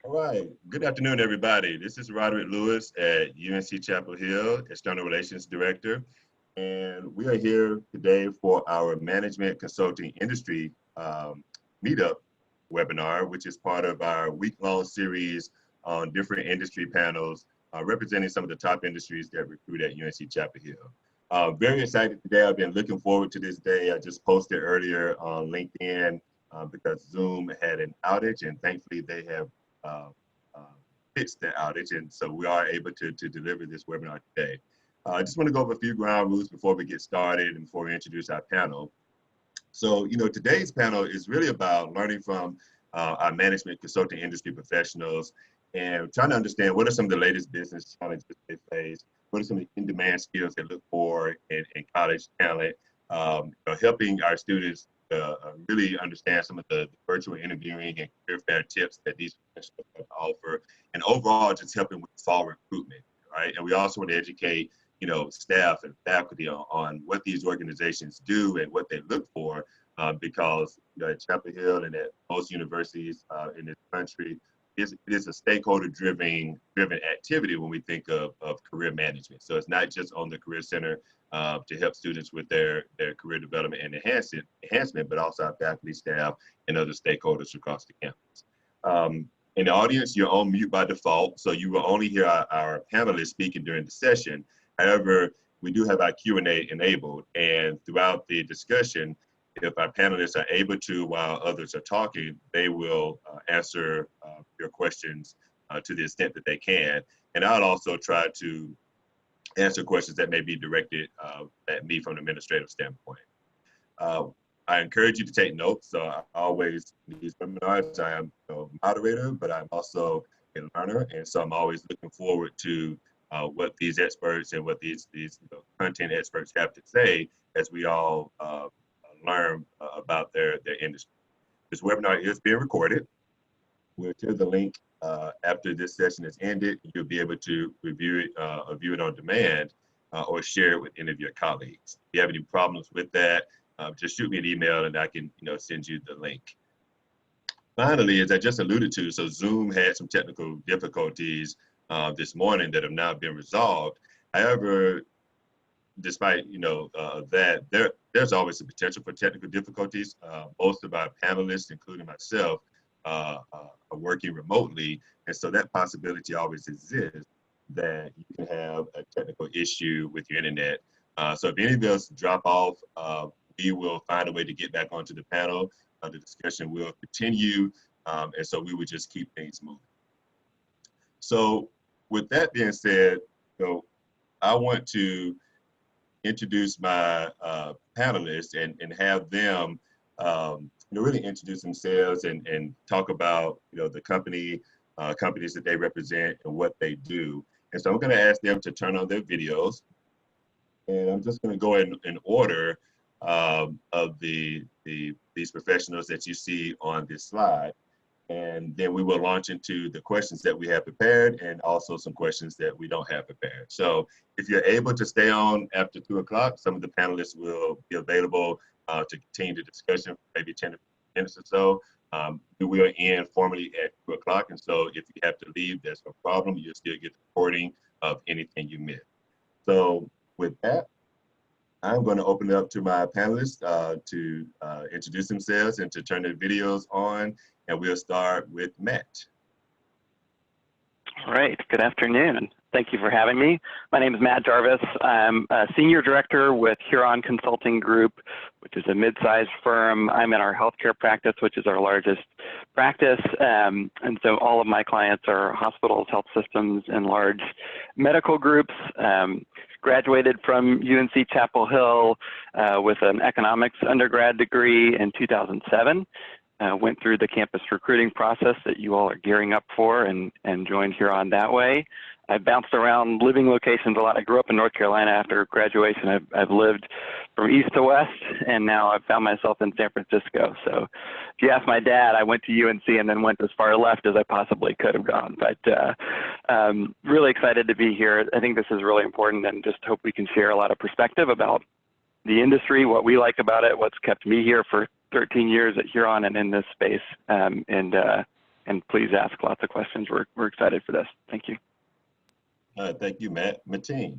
All right. Good afternoon, everybody. This is Roderick Lewis at UNC Chapel Hill, External Relations Director. And we are here today for our Management Consulting Industry Meetup webinar, which is part of our week-long series on different industry panels representing some of the top industries that recruit at UNC Chapel Hill. Very excited today. I've been looking forward to this day. I just posted earlier on LinkedIn because Zoom had an outage, and thankfully they have uh, uh, fixed the outage, and so we are able to deliver this webinar today. I just want to go over a few ground rules before we get started and before we introduce our panel. So, today's panel is really about learning from our management consulting industry professionals and trying to understand what are some of the latest business challenges they face, what are some of the in-demand skills they look for in college talent, helping our students really understand some of the virtual interviewing and career fair tips that these professionals have to offer, and overall just helping with fall recruitment, right? And we also want to educate staff and faculty on what these organizations do and what they look for, because at Chapel Hill and at most universities in this country, it is a stakeholder-driven activity when we think of career management. So it's not just on the Career Center to help students with their career development and enhancement, but also our faculty, staff, and other stakeholders across the campus. In the audience, you're on mute by default, so you will only hear our panelists speaking during the session. However, we do have our Q&A enabled, and throughout the discussion, if our panelists are able to, while others are talking, they will answer your questions to the extent that they can. And I'll also try to answer questions that may be directed at me from an administrative standpoint. I encourage you to take notes. So I always, in these webinars, I am a moderator, but I'm also a learner. And so I'm always looking forward to what these experts and what these content experts have to say as we all learn about their industry. This webinar is being recorded. We'll share the link after this session is ended. You'll be able to review it or view it on demand or share it with any of your colleagues. If you have any problems with that, just shoot me an email and I can send you the link. Finally, as I just alluded to, so Zoom had some technical difficulties this morning that have now been resolved. However, despite that, there's always a potential for technical difficulties. Most of our panelists, including myself, are working remotely, and so that possibility always exists that you can have a technical issue with your internet. So if any of us drop off, we will find a way to get back onto the panel. The discussion will continue, and so we would just keep things moving. So with that being said, I want to introduce my panelists and have them really introduce themselves and talk about the companies that they represent and what they do. And so I'm going to ask them to turn on their videos, and I'm just going to go in order of these professionals that you see on this slide. And then we will launch into the questions that we have prepared and also some questions that we don't have prepared. So if you're able to stay on after 2 o'clock, some of the panelists will be available to continue the discussion for maybe 10 minutes or so. We will end formally at 2 o'clock. And so if you have to leave, there's no problem. You'll still get the recording of anything you missed. So with that, I'm going to open it up to my panelists to introduce themselves and to turn their videos on. And we'll start with Matt. All right, good afternoon. Thank you for having me. My name is Matt Jarvis. I'm a Senior Director with Huron Consulting Group, which is a mid-sized firm. I'm in our healthcare practice, which is our largest practice. And so all of my clients are hospitals, health systems, and large medical groups. Graduated from UNC Chapel Hill with an economics undergrad degree in 2007. Went through the campus recruiting process that you all are gearing up for and joined Huron that way. I've bounced around living locations a lot. I grew up in North Carolina. After graduation, I've lived from east to west, and now I've found myself in San Francisco. So if you ask my dad, I went to UNC and then went as far left as I possibly could have gone. But really excited to be here. I think this is really important, and just hope we can share a lot of perspective about the industry, what we like about it, what's kept me here for 13 years at Huron and in this space, and and please ask lots of questions. We're excited for this. Thank you. Thank you, Matt. Mateen.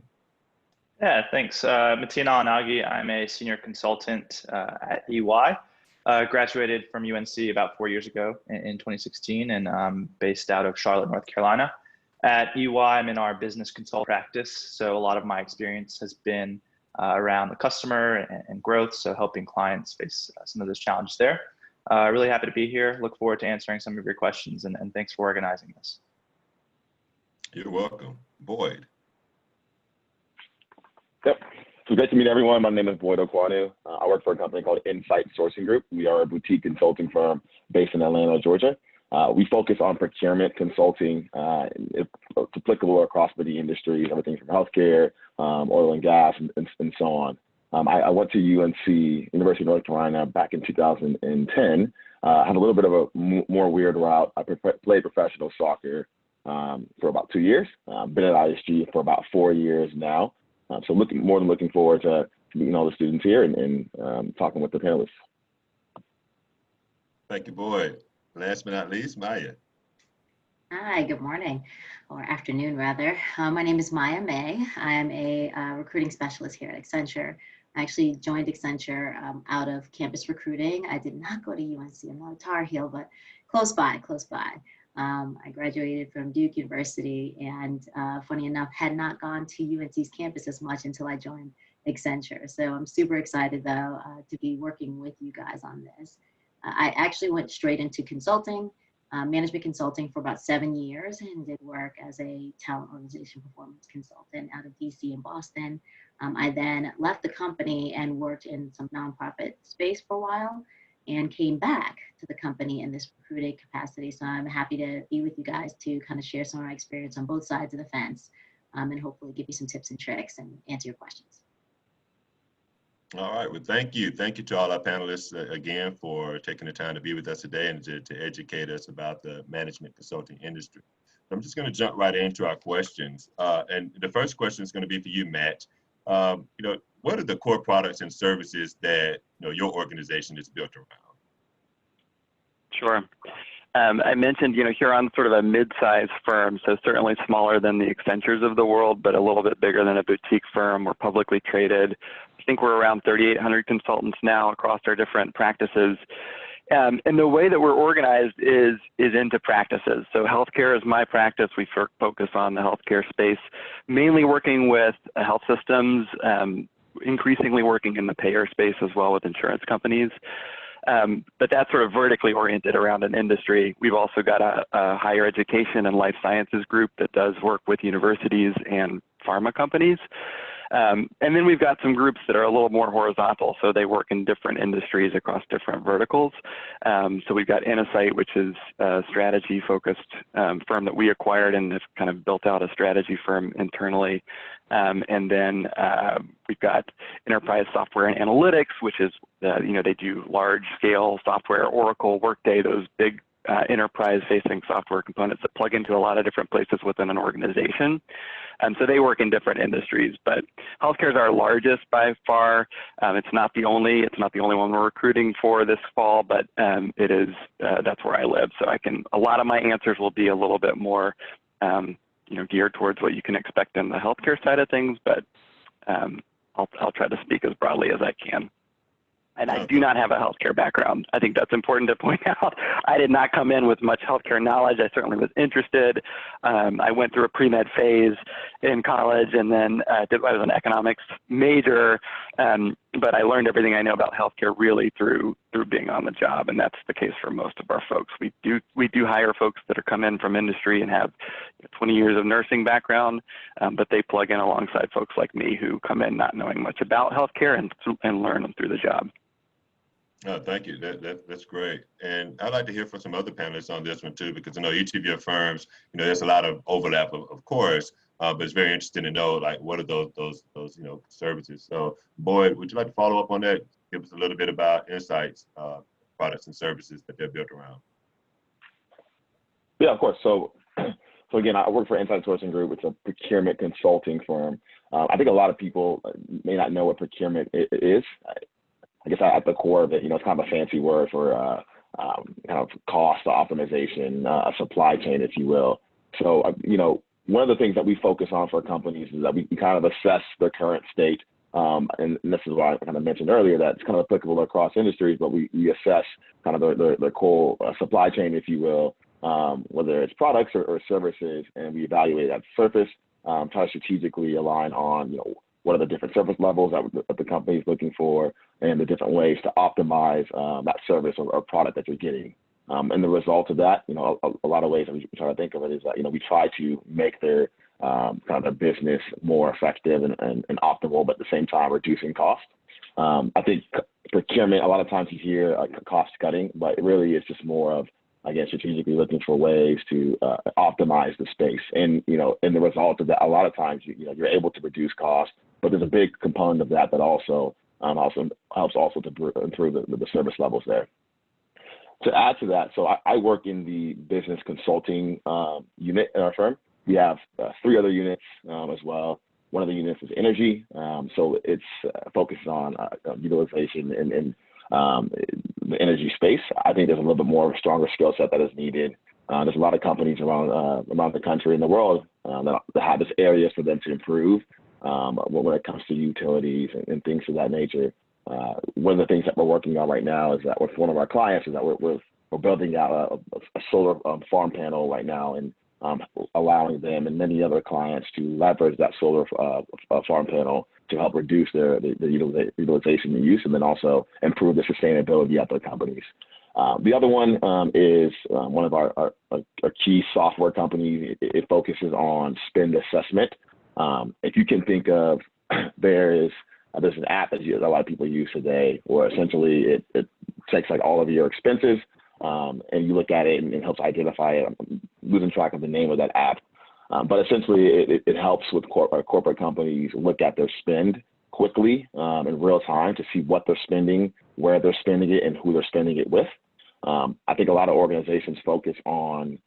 Yeah, thanks. Mateen Alanagi. I'm a senior consultant at EY. Graduated from UNC about 4 years ago in 2016, and I'm based out of Charlotte, North Carolina. At EY, I'm in our business consult practice, so a lot of my experience has been around the customer and growth, so helping clients face some of those challenges there. Really happy to be here. Look forward to answering some of your questions, and thanks for organizing this. You're welcome. Boyd. Yep. So great to meet everyone. My name is Boyd Okwanu. I work for a company called Insight Sourcing Group. We are a boutique consulting firm based in Atlanta, Georgia. We focus on procurement consulting. It's applicable across many industries, everything from healthcare, oil and gas, and so on. I went to UNC, University of North Carolina, back in 2010. Had a little bit of a more weird route. I played professional soccer for about 2 years. Been at ISG for about 4 years now. So more than looking forward to meeting all the students here and talking with the panelists. Thank you, Boyd. Last but not least, Maya. Hi, good morning, or afternoon rather. My name is Maya May. I'm a recruiting specialist here at Accenture. I actually joined Accenture out of campus recruiting. I did not go to UNC. I'm not a Tar Heel, but close by, close by. I graduated from Duke University, and funny enough, had not gone to UNC's campus as much until I joined Accenture. So I'm super excited though to be working with you guys on this. I actually went straight into consulting, management consulting for about 7 years, and did work as a talent organization performance consultant out of DC and Boston. I then left the company and worked in some nonprofit space for a while, and came back to the company in this recruiting capacity. So I'm happy to be with you guys to kind of share some of my experience on both sides of the fence, and hopefully give you some tips and tricks and answer your questions. All right, well, thank you. Thank you to all our panelists again for taking the time to be with us today and to educate us about the management consulting industry. I'm just gonna jump right into our questions. And the first question is gonna be for you, Matt. What are the core products and services that your organization is built around? Sure. I mentioned, Huron's sort of a mid-sized firm, so certainly smaller than the Accentures of the world, but a little bit bigger than a boutique firm. We're publicly traded. I think we're around 3,800 consultants now across our different practices. And the way that we're organized is into practices. So healthcare is my practice. We focus on the healthcare space, mainly working with health systems, increasingly working in the payer space as well with insurance companies. But that's sort of vertically oriented around an industry. We've also got a higher education and life sciences group that does work with universities and pharma companies. And then we've got some groups that are a little more horizontal, so they work in different industries across different verticals. So we've got Insight, which is a strategy-focused firm that we acquired and have kind of built out a strategy firm internally. And then we've got Enterprise Software and Analytics, which is, they do large-scale software, Oracle, Workday, those big enterprise-facing software components that plug into a lot of different places within an organization. So they work in different industries, but healthcare is our largest by far. It's not the only one we're recruiting for this fall, but it is, that's where I live. So a lot of my answers will be a little bit more, geared towards what you can expect in the healthcare side of things, but I'll try to speak as broadly as I can. And I do not have a healthcare background. I think that's important to point out. I did not come in with much healthcare knowledge. I certainly was interested. I went through a pre-med phase in college, and then I was an economics major, but I learned everything I know about healthcare really through being on the job, and that's the case for most of our folks. We do hire folks that are come in from industry and have 20 years of nursing background, but they plug in alongside folks like me who come in not knowing much about healthcare and learn them through the job. Oh, thank you. That's great. And I'd like to hear from some other panelists on this one too, because I know each of your firms, there's a lot of overlap, of course, but it's very interesting to know, like, what are those services. So, Boyd, would you like to follow up on that? Give us a little bit about Insight's products and services that they're built around. Yeah, of course. So again, I work for Insight Sourcing Group. It's a procurement consulting firm. I think a lot of people may not know what procurement is. I guess at the core of it, it's kind of a fancy word for kind of cost optimization, supply chain, if you will. So, one of the things that we focus on for companies is that we kind of assess their current state. And this is why I kind of mentioned earlier that it's kind of applicable across industries, but we assess kind of the core supply chain, if you will, whether it's products or services, and we evaluate that surface, try to strategically align on, what are the different service levels that the company is looking for, and the different ways to optimize that service or product that you're getting. And the result of that, a lot of ways that we try to think of it is that, we try to make their kind of their business more effective and optimal, but at the same time reducing cost. I think procurement, a lot of times you hear cost cutting, but it really is just more of, again, strategically looking for ways to optimize the space. And, in the result of that, a lot of times, you're able to reduce costs, but there's a big component of that also helps also to improve the service levels there. To add to that, so I work in the business consulting unit in our firm. We have 3 other units as well. One of the units is energy. So it's focused on utilization in the energy space. I think there's a little bit more of a stronger skill set that is needed. There's a lot of companies around the country and the world that have this area for them to improve when it comes to utilities and things of that nature. One of the things that we're working on right now is that with one of our clients is that we're building out a solar farm panel right now, and allowing them and many other clients to leverage that solar farm panel to help reduce their utilization and use, and then also improve the sustainability at their companies. The other one is one of our key software companies. It focuses on spend assessment. If you can think of, there's an app that a lot of people use today, where essentially it takes like all of your expenses, and you look at it and it helps identify it. I'm losing track of the name of that app. But essentially it helps with corporate companies look at their spend quickly in real time to see what they're spending, where they're spending it, and who they're spending it with. I think a lot of organizations focus on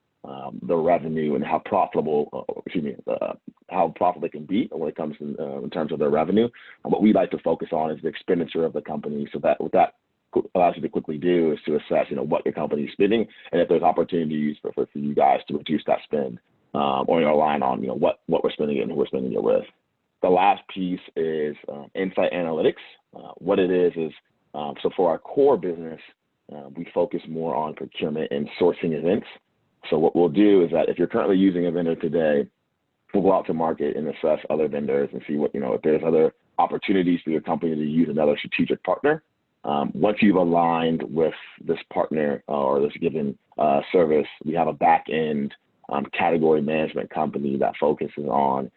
the revenue and how profitable it can be when it comes in terms of their revenue. And what we like to focus on is the expenditure of the company, so that what that allows you to quickly do is to assess, what your company is spending, and if there's opportunities for you guys to reduce that spend, or align on, what we're spending it and who we're spending it with. The last piece is insight analytics. What it is so for our core business, we focus more on procurement and sourcing events. So what we'll do is that if you're currently using a vendor today, we'll go out to market and assess other vendors and see what, if there's other opportunities for your company to use another strategic partner. Once you've aligned with this partner or this given service, we have a back-end category management company that focuses on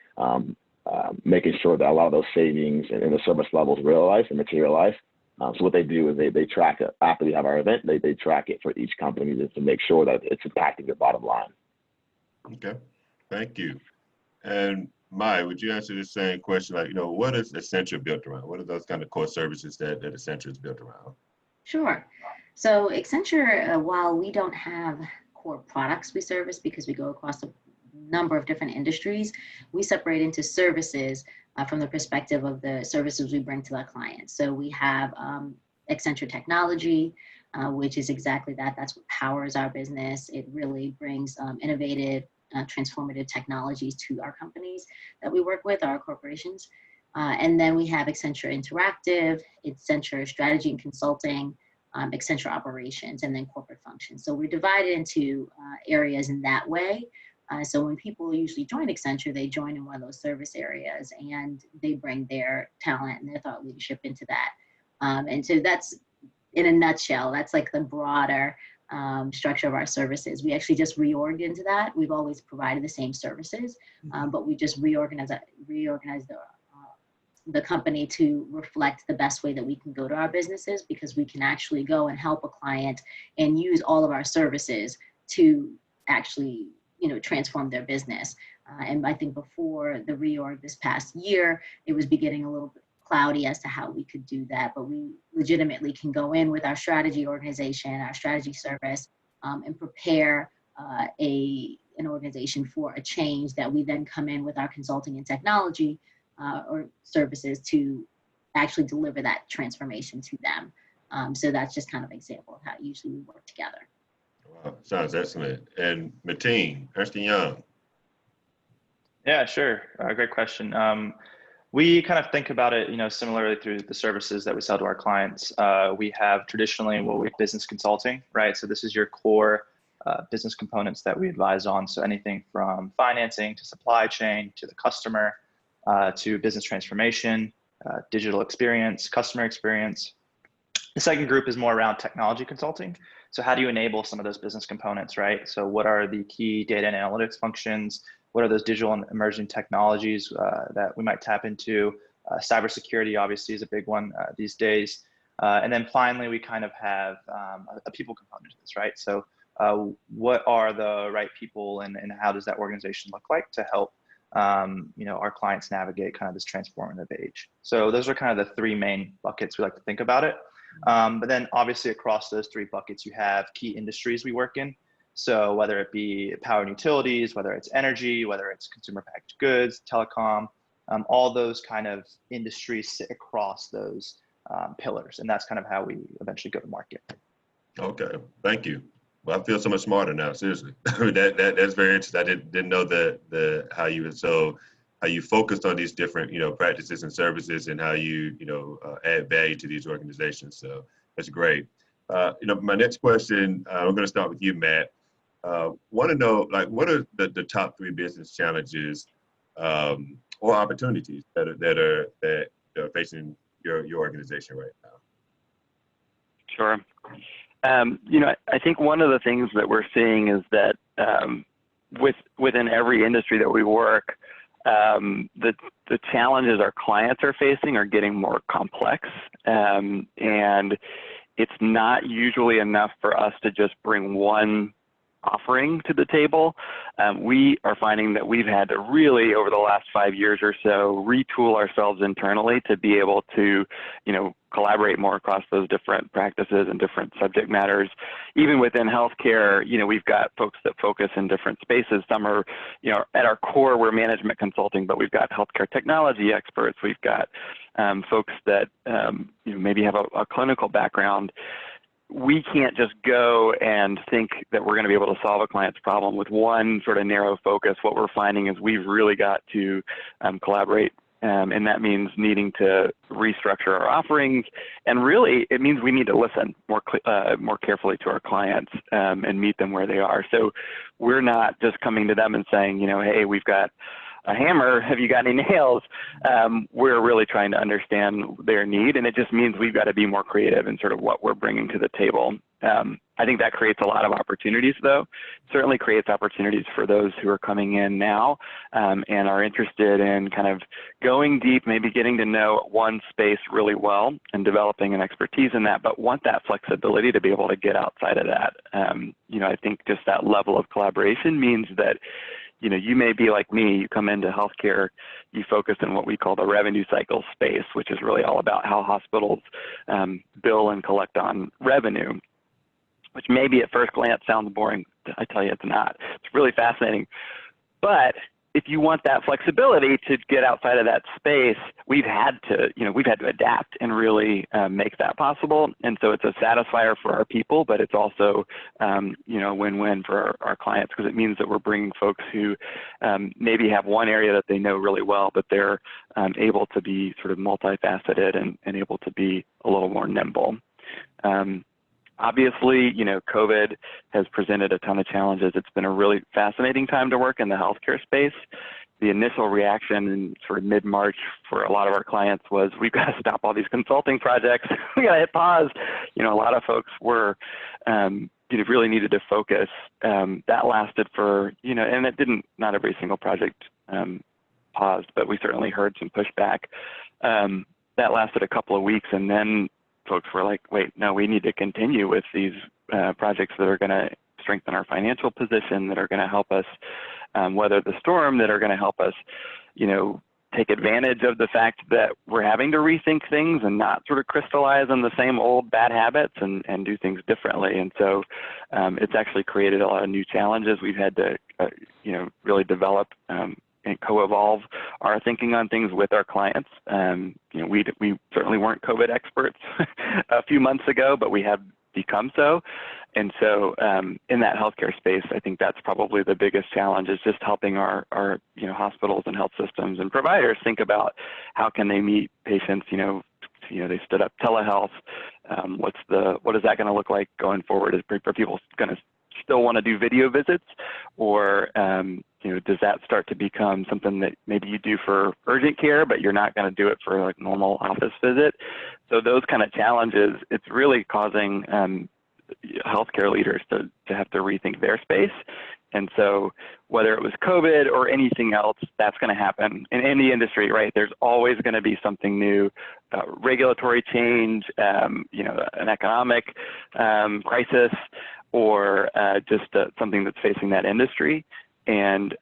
making sure that a lot of those savings and the service levels realize and materialize. So what they do is they track it after we have our event. They track it for each company to make sure that it's impacting their bottom line. Okay, thank you. And Maya, would you answer the same question? Like, what is Accenture built around? What are those kind of core services that Accenture is built around? Sure. So Accenture, while we don't have core products we service because we go across a number of different industries, we separate into services from the perspective of the services we bring to our clients. So we have Accenture Technology, which is exactly that. That's what powers our business. It really brings innovative, transformative technologies to our companies that we work with, our corporations. And then we have Accenture Interactive, Accenture Strategy and Consulting, Accenture Operations, and then corporate functions. So we're divided into areas in that way. So when people usually join Accenture, they join in one of those service areas, and they bring their talent and their thought leadership into that. And so that's, in a nutshell, that's like the broader structure of our services. We actually just reorged into that. We've always provided the same services, but we just reorganized the company to reflect the best way that we can go to our businesses, because we can actually go and help a client and use all of our services to actually transform their business. And I think before the reorg this past year, it was beginning a little bit cloudy as to how we could do that, but we legitimately can go in with our strategy organization, our strategy service, and prepare an organization for a change that we then come in with our consulting and technology or services to actually deliver that transformation to them. So that's just kind of an example of how usually we work together. Wow, sounds excellent. And Mateen, Ernst & Young. Yeah, sure. Great question. We kind of think about it, similarly through the services that we sell to our clients. We have traditionally what we business consulting, right? So this is your core business components that we advise on. So anything from financing to supply chain to the customer to business transformation, digital experience, customer experience. The second group is more around technology consulting. So how do you enable some of those business components, right? So what are the key data and analytics functions? What are those digital and emerging technologies that we might tap into? Cybersecurity obviously is a big one these days. And then finally, we kind of have a people component to this, right? So what are the right people and how does that organization look like to help our clients navigate kind of this transformative age? So those are kind of the three main buckets we like to think about it. But then obviously across those three buckets, you have key industries we work in. So whether it be power and utilities, whether it's energy, whether it's consumer packaged goods, telecom, all those kind of industries sit across those pillars. And that's kind of how we eventually go to market. Okay, thank you. Well, I feel so much smarter now, seriously. That's very interesting. I didn't know how you focused on these different, practices and services and how you, add value to these organizations. So that's great. My next question, I'm going to start with you, Matt. Want to know, what are the top 3 business challenges or opportunities that are facing your organization right now? Sure. I think one of the things that we're seeing is that within every industry that we work, the challenges our clients are facing are getting more complex, and it's not usually enough for us to just bring one offering to the table. We are finding that we've had to really, over the last 5 years or so, retool ourselves internally to be able to, collaborate more across those different practices and different subject matters. Even within healthcare, we've got folks that focus in different spaces. Some are, at our core, we're management consulting, but we've got healthcare technology experts. We've got folks that maybe have a clinical background. We can't just go and think that we're going to be able to solve a client's problem with one sort of narrow focus. What we're finding is we've really got to collaborate, and that means needing to restructure our offerings. And really, it means we need to listen more carefully to our clients and meet them where they are. So we're not just coming to them and saying, hey, we've got a hammer, have you got any nails? We're really trying to understand their need, and it just means we've got to be more creative in sort of what we're bringing to the table. I think that creates a lot of opportunities, though. Certainly creates opportunities for those who are coming in now and are interested in kind of going deep, maybe getting to know one space really well and developing an expertise in that, but want that flexibility to be able to get outside of that. I think just that level of collaboration means that you may be like me, you come into healthcare, you focus on what we call the revenue cycle space, which is really all about how hospitals bill and collect on revenue, which maybe at first glance sounds boring. I tell you, it's not. It's really fascinating. But if you want that flexibility to get outside of that space, we've had to adapt and really make that possible. And so it's a satisfier for our people, but it's also, win-win for our clients, because it means that we're bringing folks who maybe have one area that they know really well, but they're able to be sort of multifaceted and able to be a little more nimble. Obviously, COVID has presented a ton of challenges. It's been a really fascinating time to work in the healthcare space. The initial reaction in sort of mid-March for a lot of our clients was, we've got to stop all these consulting projects. We got to hit pause. A lot of folks were, really needed to focus. That lasted for, and it didn't, not every single project paused, but we certainly heard some pushback. That lasted a couple of weeks, and then folks were like, wait, no, we need to continue with these projects that are going to strengthen our financial position, that are going to help us weather the storm, that are going to help us, take advantage of the fact that we're having to rethink things and not sort of crystallize on the same old bad habits and do things differently. And so it's actually created a lot of new challenges we've had to, really develop and co-evolve our thinking on things with our clients. You know, we certainly weren't COVID experts a few months ago, but we have become so. And so in that healthcare space, I think that's probably the biggest challenge, is just helping our you know, hospitals and health systems and providers think about how can they meet patients. You know, they stood up telehealth. What is that going to look like going forward? Are people going to still want to do video visits, or you know, does that start to become something that maybe you do for urgent care, but you're not going to do it for like normal office visit? So those kind of challenges, it's really causing healthcare leaders to have to rethink their space. And so whether it was COVID or anything else, that's going to happen in any industry, right? There's always going to be something new, regulatory change, you know, an economic crisis, or just something that's facing that industry. And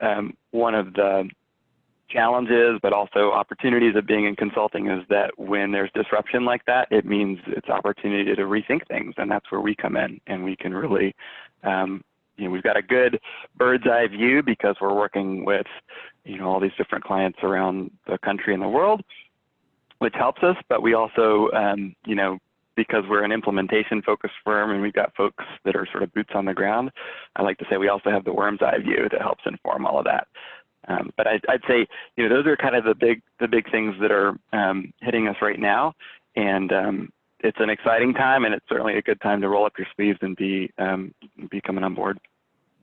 one of the challenges, but also opportunities of being in consulting, is that when there's disruption like that, it means it's opportunity to rethink things. And that's where we come in, and we can really, you know, we've got a good bird's eye view because we're working with, you know, all these different clients around the country and the world, which helps us. But we also, you know, because we're an implementation focused firm and we've got folks that are sort of boots on the ground, I like to say we also have the worm's eye view that helps inform all of that. But I'd say, you know, those are kind of the big things that are hitting us right now. And it's an exciting time, and it's certainly a good time to roll up your sleeves and be coming on board.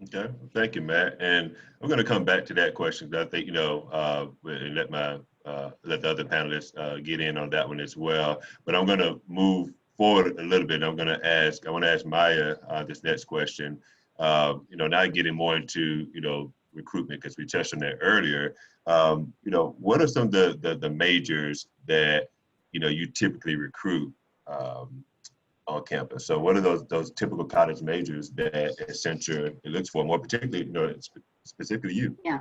Okay, thank you, Matt. And I'm going to come back to that question, because I think, you know, and let the other panelists get in on that one as well. But I'm going to move forward a little bit. I want to ask Maya this next question. You know, now getting more into, you know, recruitment, because we touched on that earlier. You know, what are some of the majors that, you know, you typically recruit on campus? So what are those typical college majors that Accenture looks for, more particularly, you know, specifically you? Yeah.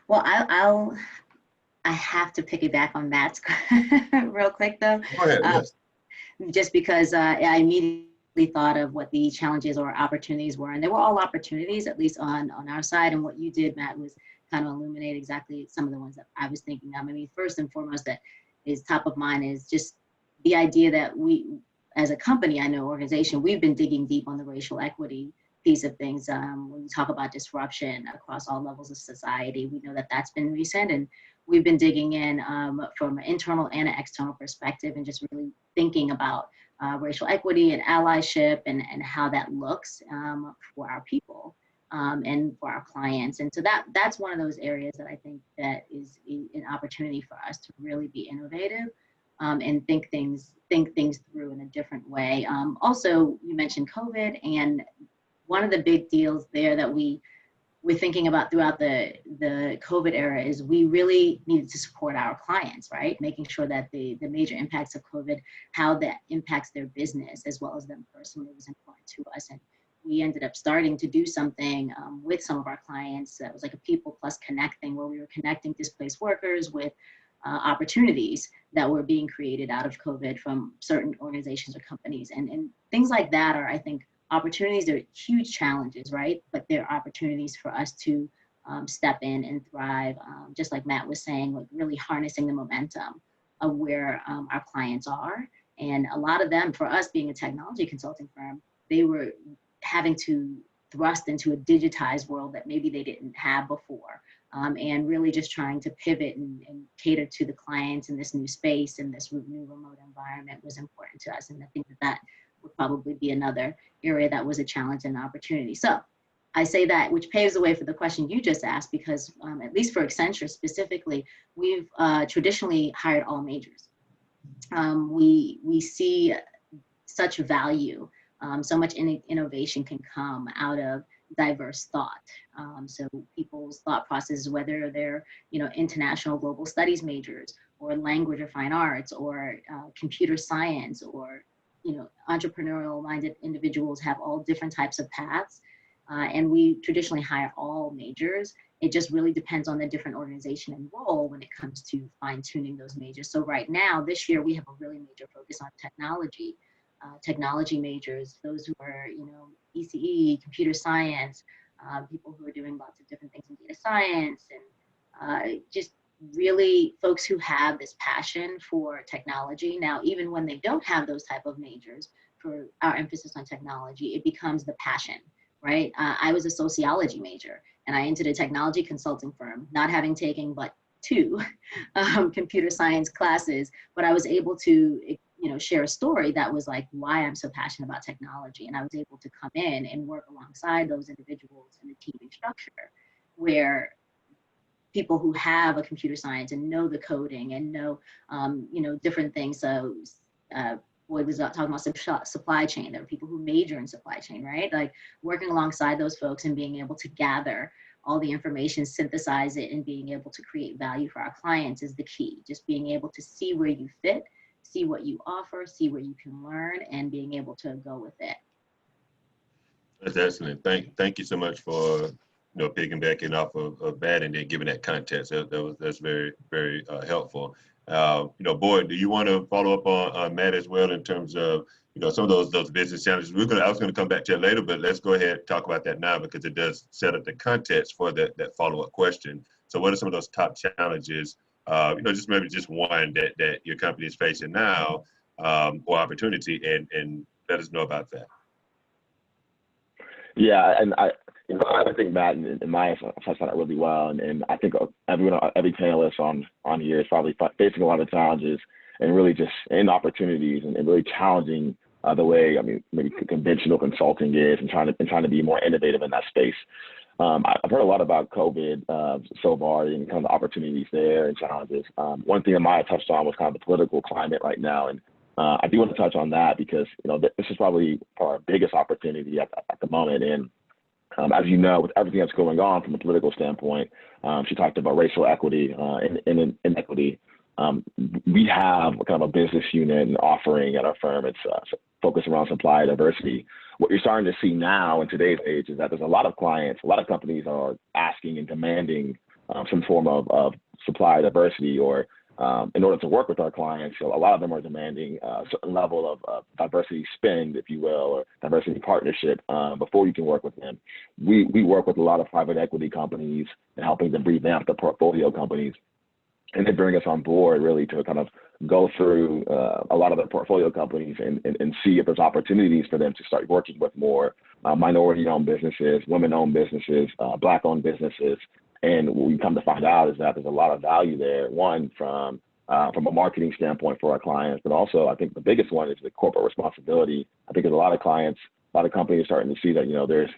Well, I have to piggyback on Matt's real quick though. Go ahead, yes. Just because I immediately thought of what the challenges or opportunities were, and they were all opportunities, at least on our side. And what you did, Matt, was kind of illuminate exactly some of the ones that I was thinking of. I mean, first and foremost, that is top of mind is just the idea that we, as a company, I know organization, we've been digging deep on the racial equity piece of things. When we talk about disruption across all levels of society, we know that that's been recent, and we've been digging in from an internal and an external perspective, and just really thinking about racial equity and allyship, and how that looks for our people and for our clients. And so that's one of those areas that I think that is an opportunity for us to really be innovative and think things through in a different way. Also, you mentioned COVID, and one of the big deals there that we're thinking about throughout the COVID era is we really needed to support our clients, right? Making sure that the major impacts of COVID, how that impacts their business as well as them personally, was important to us. And we ended up starting to do something with some of our clients that was like a people plus connect thing, where we were connecting displaced workers with opportunities that were being created out of COVID from certain organizations or companies. And things like that are, I think, opportunities. Are huge challenges, right? But they're opportunities for us to step in and thrive, just like Matt was saying, like really harnessing the momentum of where our clients are. And a lot of them, for us being a technology consulting firm, they were having to thrust into a digitized world that maybe they didn't have before. And really just trying to pivot and cater to the clients in this new space and this new remote environment was important to us. And I think that would probably be another area that was a challenge and an opportunity. So I say that, which paves the way for the question you just asked, because at least for Accenture specifically, we've traditionally hired all majors. We see such value, so much innovation can come out of diverse thought. So people's thought processes, whether they're, you know, international global studies majors, or language or fine arts, or computer science, or, you know, entrepreneurial minded individuals, have all different types of paths. And we traditionally hire all majors. It just really depends on the different organization and role when it comes to fine tuning those majors. So right now, this year, we have a really major focus on technology. Technology majors, those who are, you know, ECE, computer science, people who are doing lots of different things in data science, just really folks who have this passion for technology. Now, even when they don't have those type of majors, for our emphasis on technology, it becomes the passion, right? I was a sociology major and I entered a technology consulting firm, not having taken but 2 computer science classes, but I was able to, share a story that was like why I'm so passionate about technology. And I was able to come in and work alongside those individuals in a teaming structure where people who have a computer science and know the coding and know, different things. So Boyd was talking about supply chain. There are people who major in supply chain, right? Like working alongside those folks and being able to gather all the information, synthesize it, and being able to create value for our clients is the key. Just being able to see where you fit, see what you offer, see where you can learn, and being able to go with it. That's excellent. Thank you so much for piggybacking off of that and then giving that context. That's very, very helpful. Boyd, do you want to follow up on Matt as well in terms of some of those business challenges? I was going to come back to it later, but let's go ahead and talk about that now because it does set up the context for that follow-up question. So what are some of those top challenges? Just maybe just one that your company is facing now, or opportunity, and let us know about that. Yeah, and I think Matt and Maya touched on it really well, and I think every panelist on here is probably facing a lot of challenges and really just opportunities and really challenging the way maybe conventional consulting is and trying to be more innovative in that space. I've heard a lot about COVID so far and kind of the opportunities there and challenges. One thing that Maya touched on was kind of the political climate right now, and I do want to touch on that because this is probably our biggest opportunity at the moment. And as you know, with everything that's going on from a political standpoint, she talked about racial equity and inequity. We have kind of a business unit and offering at our firm. It's focused around supply diversity. What you're starting to see now in today's age is that there's a lot of clients, a lot of companies are asking and demanding some form of supply diversity, or in order to work with our clients, so a lot of them are demanding a certain level of diversity spend, if you will, or diversity partnership before you can work with them. We work with a lot of private equity companies and helping them revamp the portfolio companies. And they bring us on board really to kind of go through a lot of their portfolio companies and see if there's opportunities for them to start working with more minority-owned businesses, women-owned businesses, Black-owned businesses. And what we come to find out is that there's a lot of value there, one, from a marketing standpoint for our clients, but also I think the biggest one is the corporate responsibility. I think there's a lot of clients, a lot of companies starting to see that,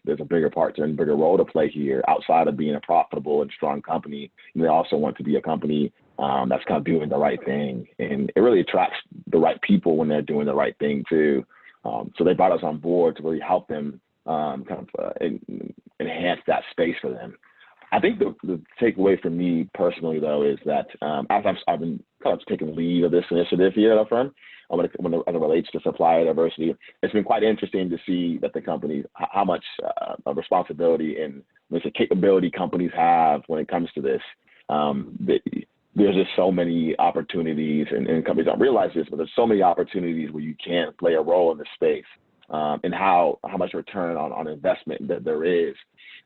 there's a bigger part and bigger role to play here outside of being a profitable and strong company. And they also want to be a company that's kind of doing the right thing. And it really attracts the right people when they're doing the right thing too. So they brought us on board to really help them enhance that space for them. I think the takeaway for me personally, though, is that as I've been kind of taking the lead of this initiative here at our firm, when it relates to supplier diversity, it's been quite interesting to see that the company, how much of responsibility and capability companies have when it comes to this. There's just so many opportunities, and companies don't realize this, but there's so many opportunities where you can play a role in this space, and how much return on investment that there is.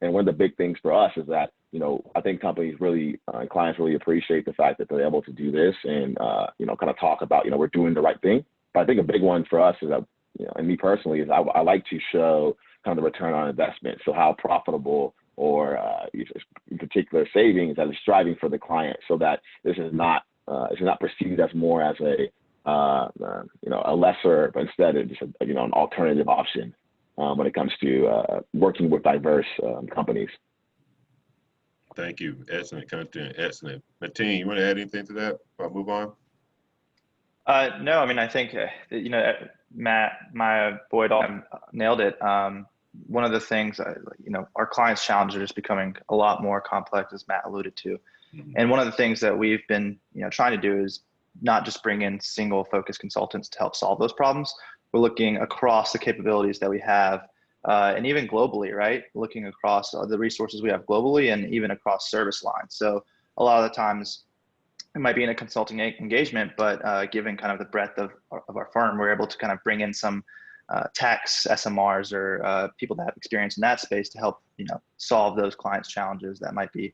And one of the big things for us is that, I think companies really, clients really appreciate the fact that they're able to do this and, kind of talk about, we're doing the right thing. But I think a big one for us is that, and me personally, is I like to show kind of the return on investment. So how profitable or in particular savings that is striving for the client, so that this is not perceived as more as a lesser, but instead it's just an alternative option when it comes to working with diverse companies. Thank you. Excellent content. Excellent. Mateen, you want to add anything to that before I move on? No, I think, Matt, Maya, Boyd all nailed it. One of the things, our clients' challenges are just becoming a lot more complex, as Matt alluded to. Mm-hmm. And one of the things that we've been, trying to do is not just bring in single focused consultants to help solve those problems. We're looking across the capabilities that we have, and even globally, right? Looking across the resources we have globally and even across service lines. So a lot of the times it might be in a consulting engagement, but given kind of the breadth of our firm, we're able to kind of bring in some techs, SMRs, or people that have experience in that space to help, solve those clients' challenges that might be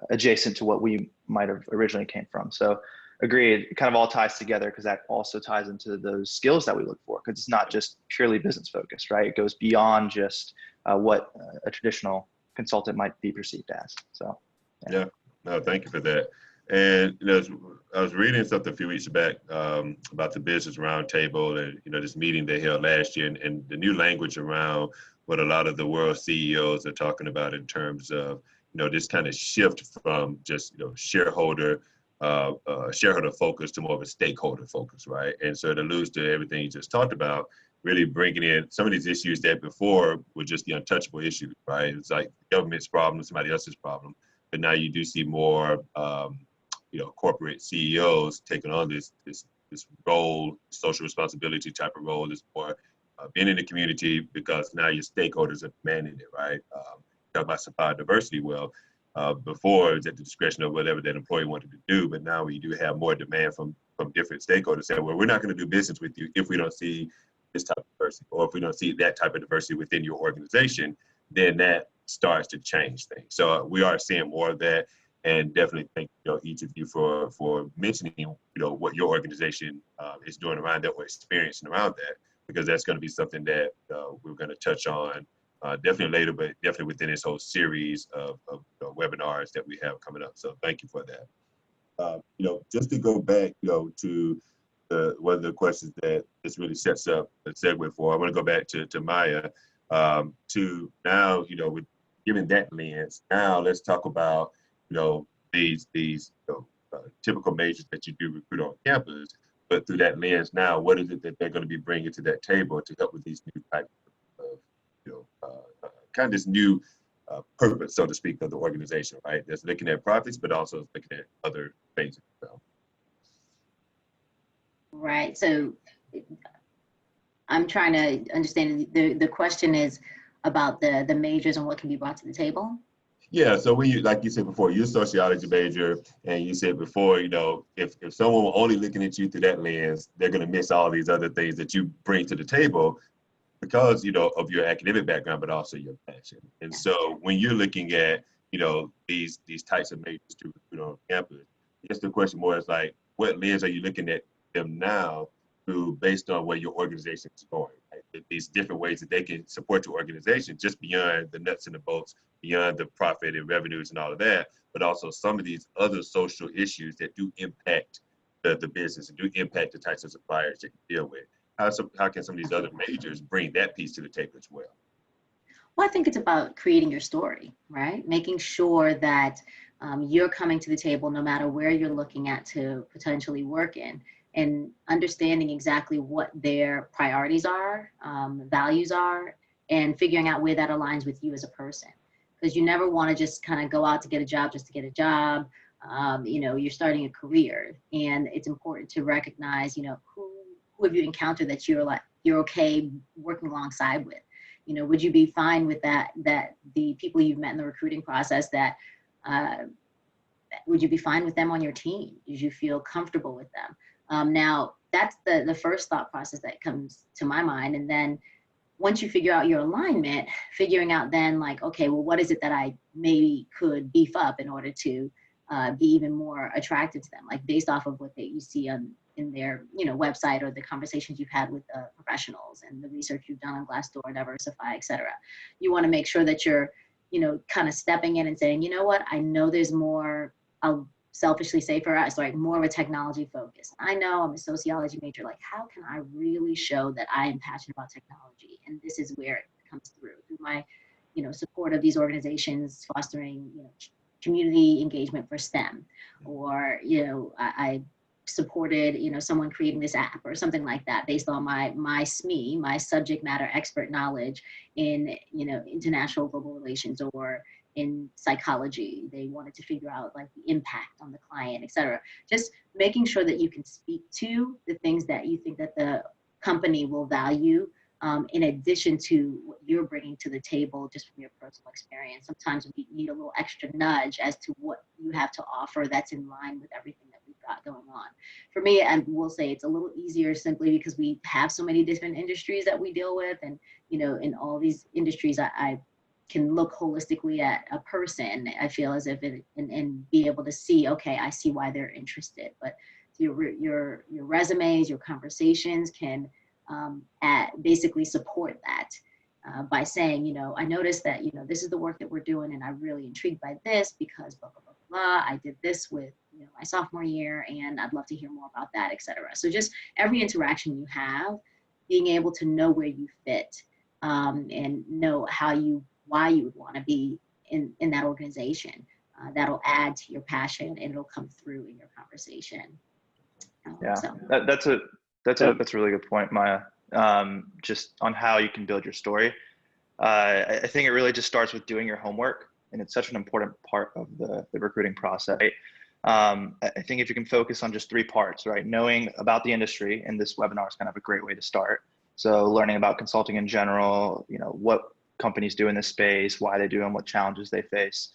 adjacent to what we might have originally came from. So agreed, it kind of all ties together because that also ties into those skills that we look for, because it's not just purely business focused, right? It goes beyond just what a traditional consultant might be perceived as. So yeah, no, thank you for that. And I was reading something a few weeks back about the business roundtable, and this meeting they held last year, and the new language around what a lot of the world CEOs are talking about in terms of this kind of shift from just shareholder focus to more of a stakeholder focus, right? And so it alludes to everything you just talked about, really bringing in some of these issues that before were just the untouchable issues, right? It's like the government's problem, somebody else's problem, but now you do see more corporate CEOs taking on this role, social responsibility type of role, this more being in the community, because now your stakeholders are demanding it, right? Talk about supply diversity. Well, before it was at the discretion of whatever that employee wanted to do, but now we do have more demand from different stakeholders saying, well, we're not going to do business with you if we don't see this type of diversity, or if we don't see that type of diversity within your organization, then that starts to change things. So we are seeing more of that. And definitely thank each of you for mentioning what your organization is doing around that, or experiencing around that, because that's going to be something that we're going to touch on definitely later, but definitely within this whole series of webinars that we have coming up. So thank you for that. Just to go back to one of the questions that this really sets up a segue for, I want to go back to Maya, to now with given that lens. Now let's talk about these typical majors that you do recruit on campus, but through that lens now, what is it that they're going to be bringing to that table to help with these new types of kind of this new purpose, so to speak, of the organization, right? That's looking at profits, but also looking at other things as well. Right. So I'm trying to understand, the question is about the majors and what can be brought to the table. Yeah, so when you, like you said before, you're a sociology major, and you said before, if someone were only looking at you through that lens, they're going to miss all these other things that you bring to the table because, of your academic background, but also your passion. And so when you're looking at, these types of majors to recruit on campus, I guess the question more is like, what lens are you looking at them now through, based on where your organization is going, right? These different ways that they can support your organization, just beyond the nuts and the bolts, beyond the profit and revenues and all of that, but also some of these other social issues that do impact the business and do impact the types of suppliers that you deal with. How can some of these other majors bring that piece to the table as well? Well, I think it's about creating your story, right? Making sure that you're coming to the table no matter where you're looking at to potentially work in, and understanding exactly what their priorities are, values are, and figuring out where that aligns with you as a person. Because you never want to just kind of go out to get a job just to get a job. You're starting a career, and it's important to recognize, who have you encountered that you're okay working alongside with. Would you be fine with that the people you've met in the recruiting process, that would you be fine with them on your team? Did you feel comfortable with them? Now that's the first thought process that comes to my mind. And then once you figure out your alignment, figuring out then like, okay, well, what is it that I maybe could beef up in order to be even more attractive to them, like based off of what you see in their website, or the conversations you've had with professionals and the research you've done on Glassdoor, Diversify, et cetera. You want to make sure that you're kind of stepping in and saying, what, I know there's more, I'll selfishly say for us, like more of a technology focus. I know I'm a sociology major, like how can I really show that I am passionate about technology? And this is where it comes through my support of these organizations fostering community engagement for STEM, or I supported someone creating this app or something like that based on my SME, my subject matter expert knowledge in international global relations, or in psychology. They wanted to figure out like the impact on the client, et cetera. Just making sure that you can speak to the things that you think that the company will value, in addition to what you're bringing to the table just from your personal experience. Sometimes we need a little extra nudge as to what you have to offer that's in line with everything that we've got going on. For me, I will say it's a little easier simply because we have so many different industries that we deal with. And, in all these industries, I can look holistically at a person, I feel as if and be able to see, okay, I see why they're interested. But your resumes, your conversations can basically support that by saying, you know, I noticed that, you know, this is the work that we're doing and I'm really intrigued by this because blah, blah, blah, blah. I did this with, you know, my sophomore year and I'd love to hear more about that, et cetera. So just every interaction you have, being able to know where you fit and know why you would want to be in that organization. That'll add to your passion and it'll come through in your conversation. Yeah, So. that's a really good point, Maya. Just on how you can build your story. I think it really just starts with doing your homework, and it's such an important part of the recruiting process. Right? I think if you can focus on just 3 parts, right? Knowing about the industry, and this webinar is kind of a great way to start. So learning about consulting in general, you know, what companies do in this space, why they do them, what challenges they face.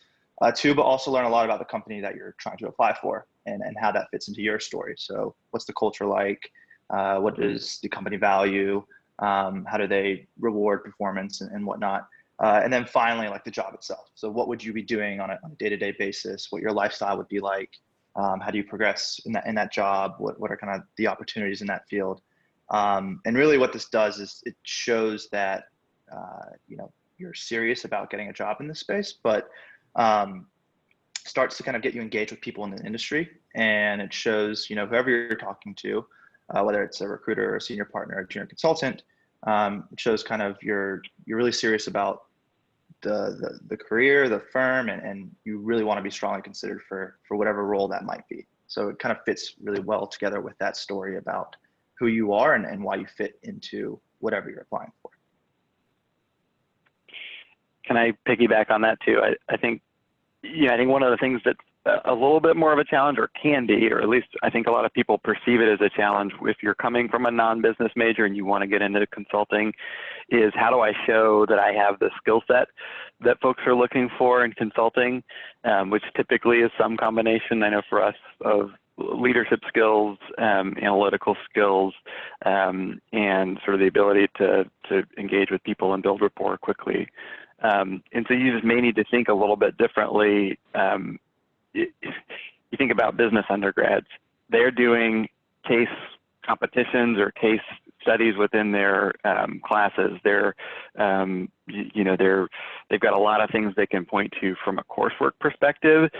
2, but also learn a lot about the company that you're trying to apply for and how that fits into your story. So what's the culture like? What does the company value? How do they reward performance and whatnot? And then finally, like the job itself. So what would you be doing on a day-to-day basis? What your lifestyle would be like? How do you progress in that job? What are kind of the opportunities in that field? And really what this does is it shows that, you know, you're serious about getting a job in this space, but starts to kind of get you engaged with people in the industry. And it shows, you know, whoever you're talking to, whether it's a recruiter or a senior partner or junior consultant, it shows kind of you're really serious about the career, the firm, and you really want to be strongly considered for whatever role that might be. So it kind of fits really well together with that story about who you are and why you fit into whatever you're applying for. Can I piggyback on that too? I think, yeah, I think one of the things that's a little bit more of a challenge, or can be, or at least I think a lot of people perceive it as a challenge if you're coming from a non-business major and you want to get into consulting, is how do I show that I have the skill set that folks are looking for in consulting, which typically is some combination, I know for us, of leadership skills, analytical skills, and sort of the ability to engage with people and build rapport quickly. And so you just may need to think a little bit differently. You think about business undergrads, they're doing case competitions or case studies within their classes. They're, you know, they've got a lot of things they can point to from a coursework perspective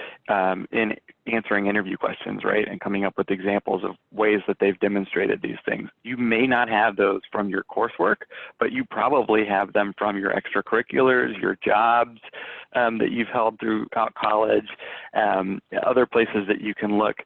in answering interview questions, right? And coming up with examples of ways that they've demonstrated these things. You may not have those from your coursework, but you probably have them from your extracurriculars, your jobs that you've held throughout college, other places that you can look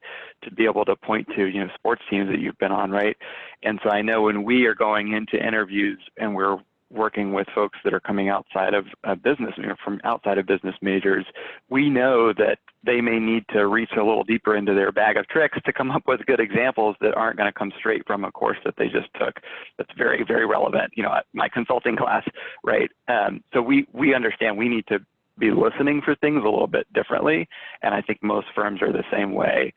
to be able to point to, you know, sports teams that you've been on, right? And so I know when we are going into interviews and we're working with folks that are coming outside of business, you know, from outside of business majors, we know that they may need to reach a little deeper into their bag of tricks to come up with good examples that aren't going to come straight from a course that they just took. That's very, very relevant, you know, at my consulting class, right? So we understand we need to be listening for things a little bit differently. And I think most firms are the same way.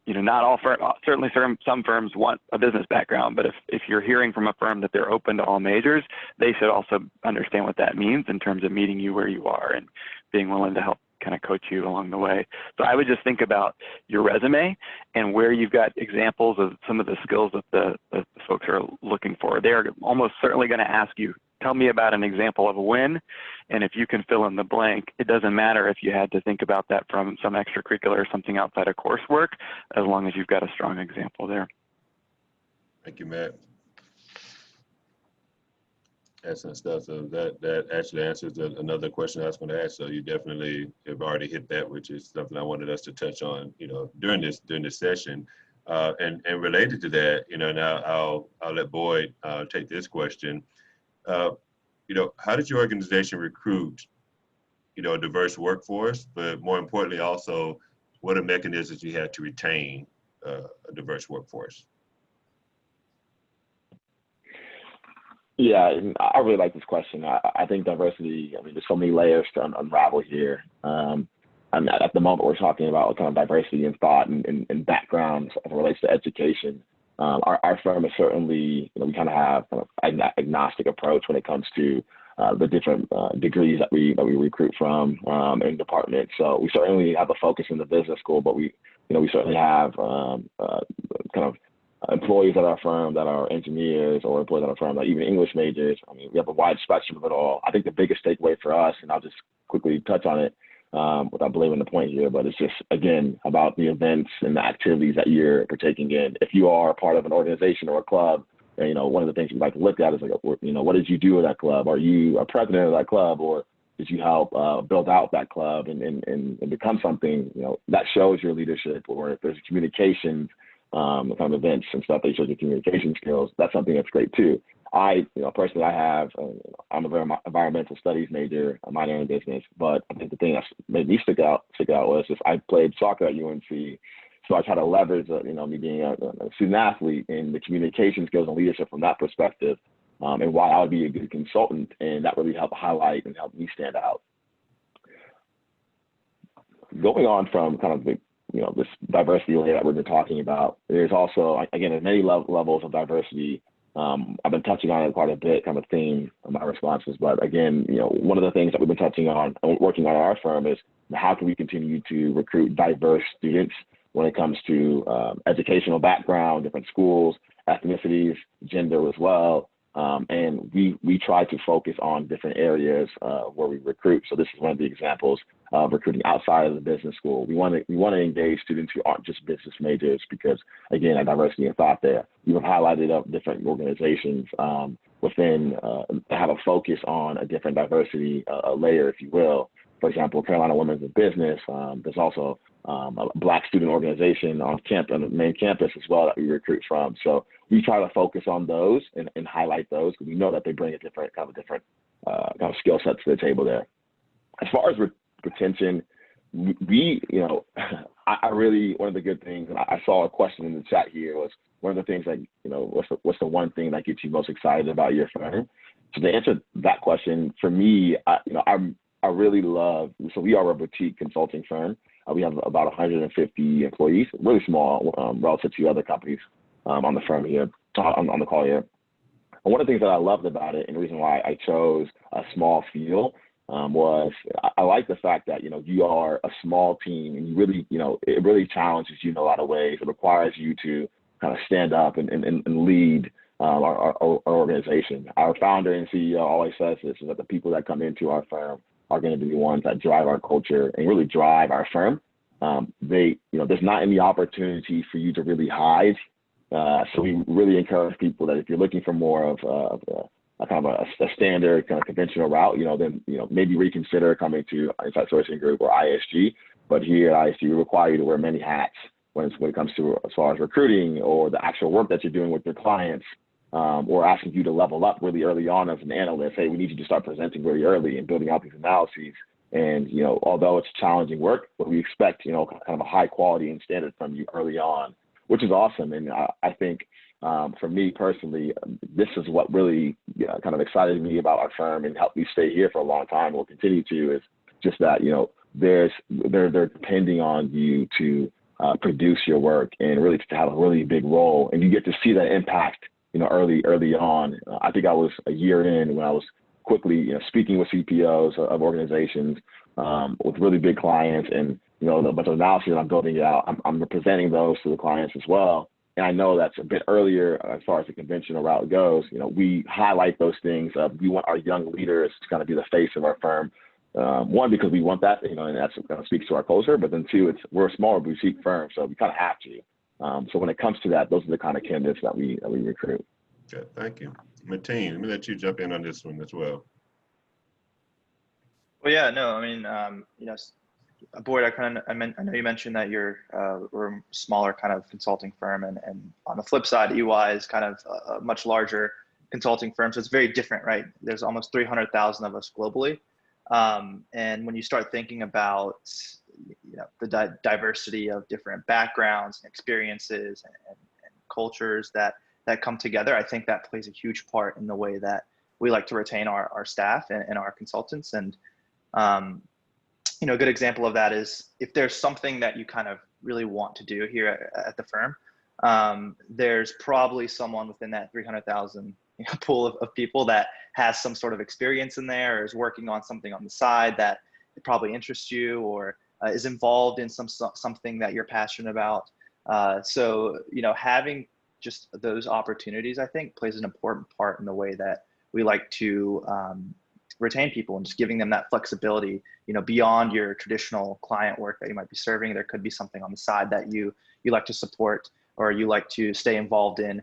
You know, not all firms, certainly some firms want a business background, but if you're hearing from a firm that they're open to all majors, they should also understand what that means in terms of meeting you where you are and being willing to help kind of coach you along the way. So I would just think about your resume and where you've got examples of some of the skills that the folks are looking for. They're almost certainly going to ask you, tell me about an example of a win. And if you can fill in the blank, it doesn't matter if you had to think about that from some extracurricular or something outside of coursework, as long as you've got a strong example there. Thank you, Matt. Excellent stuff. So that actually answers another question I was going to ask. So you definitely have already hit that, which is something I wanted us to touch on, you know, during this session. And related to that, you know, now I'll let Boyd take this question. You know, how did your organization recruit, you know, a diverse workforce, but more importantly, also, what are mechanisms you had to retain a diverse workforce? Yeah, and I really like this question. I think diversity, I mean, there's so many layers to unravel here. And at the moment, we're talking about kind of diversity in thought and backgrounds as it relates to education. Our firm is certainly, you know, we kind of have an agnostic approach when it comes to the different degrees that we recruit from in departments. So we certainly have a focus in the business school, but we certainly have kind of employees at our firm that are engineers, or employees at our firm that are even English majors. I mean, we have a wide spectrum of it all. I think the biggest takeaway for us, and I'll just quickly touch on it without belaboring the point here, but it's just, again, about the events and the activities that you're partaking in. If you are part of an organization or a club, one of the things we like to look at is like, what did you do with that club? Are you a president of that club, or did you help build out that club and become something, that shows your leadership? Or if there's communications, kind of events and stuff that shows your communication skills, that's something that's great too. Personally, I'm a very environmental studies major, a minor in business, but I think the thing that made me stick out was just I played soccer at UNC. So I try to leverage, me being a student athlete, and the communication skills and leadership from that perspective, and why I would be a good consultant, and that really helped highlight and help me stand out. Going on from kind of this diversity layer that we've been talking about, there's also, again, there's many levels of diversity. I've been touching on it quite a bit, kind of theme of my responses, but again, one of the things that we've been touching on and working on at our firm is how can we continue to recruit diverse students when it comes to educational background, different schools, ethnicities, gender as well. And we try to focus on different areas where we recruit. So this is one of the examples of recruiting outside of the business school. We want to engage students who aren't just business majors, because again, a diversity in thought there. We have highlighted up different organizations within have a focus on a different diversity layer, if you will. For example, Carolina Women's in Business. There's also a Black student organization on the main campus as well that we recruit from. So we try to focus on those and highlight those, because we know that they bring a different kind of skill set to the table there. As far as retention, I really, one of the good things, and I saw a question in the chat here, was one of the things like, what's the one thing that gets you most excited about your firm? So to answer that question, for me, I really love, so we are a boutique consulting firm. We have about 150 employees, really small relative to other companies on the firm here, on the call here. And one of the things that I loved about it, and the reason why I chose a small feel, was I like the fact that, you are a small team, and you really, it really challenges you in a lot of ways. It requires you to kind of stand up and lead our organization. Our founder and CEO always says this, is that the people that come into our firm are going to be the ones that drive our culture and really drive our firm. There's not any opportunity for you to really hide. So we really encourage people that if you're looking for more of a kind of a standard kind of conventional route, then maybe reconsider coming to Inside Sourcing Group or ISG. But here at ISG, we require you to wear many hats when it comes to as far as recruiting or the actual work that you're doing with your clients. Or asking you to level up really early on as an analyst. Hey, we need you to start presenting really early and building out these analyses. And, although it's challenging work, but we expect, kind of a high quality and standard from you early on, which is awesome. And I think for me personally, this is what really kind of excited me about our firm and helped me stay here for a long time. Will continue to, is just that, they're depending on you to produce your work and really to have a really big role. And you get to see that impact early on. I think I was a year in when I was quickly, speaking with CPOs of organizations with really big clients, and a bunch of analysis that I'm building out. I'm presenting those to the clients as well. And I know that's a bit earlier as far as the conventional route goes. We highlight those things. We want our young leaders to kind of be the face of our firm. One, because we want that, and that's kind of speaks to our culture. But then two, we're a smaller boutique firm, so we kind of have to. So when it comes to that, those are the kind of candidates that we recruit. Okay, thank you. Mateen, let me let you jump in on this one as well. Well, yeah, no, I mean, Boyd, I know you mentioned that we're a smaller kind of consulting firm, and on the flip side, EY is kind of a much larger consulting firm, so it's very different, right? There's almost 300,000 of us globally, and when you start thinking about the diversity of different backgrounds and experiences and cultures that come together, I think that plays a huge part in the way that we like to retain our staff and our consultants. And a good example of that is if there's something that you kind of really want to do here at the firm, there's probably someone within that 300,000 pool of people that has some sort of experience in there, or is working on something on the side that it probably interests you, or is involved in something that you're passionate about. So, having just those opportunities, I think, plays an important part in the way that we like to retain people, and just giving them that flexibility, beyond your traditional client work that you might be serving. There could be something on the side that you like to support, or you like to stay involved in.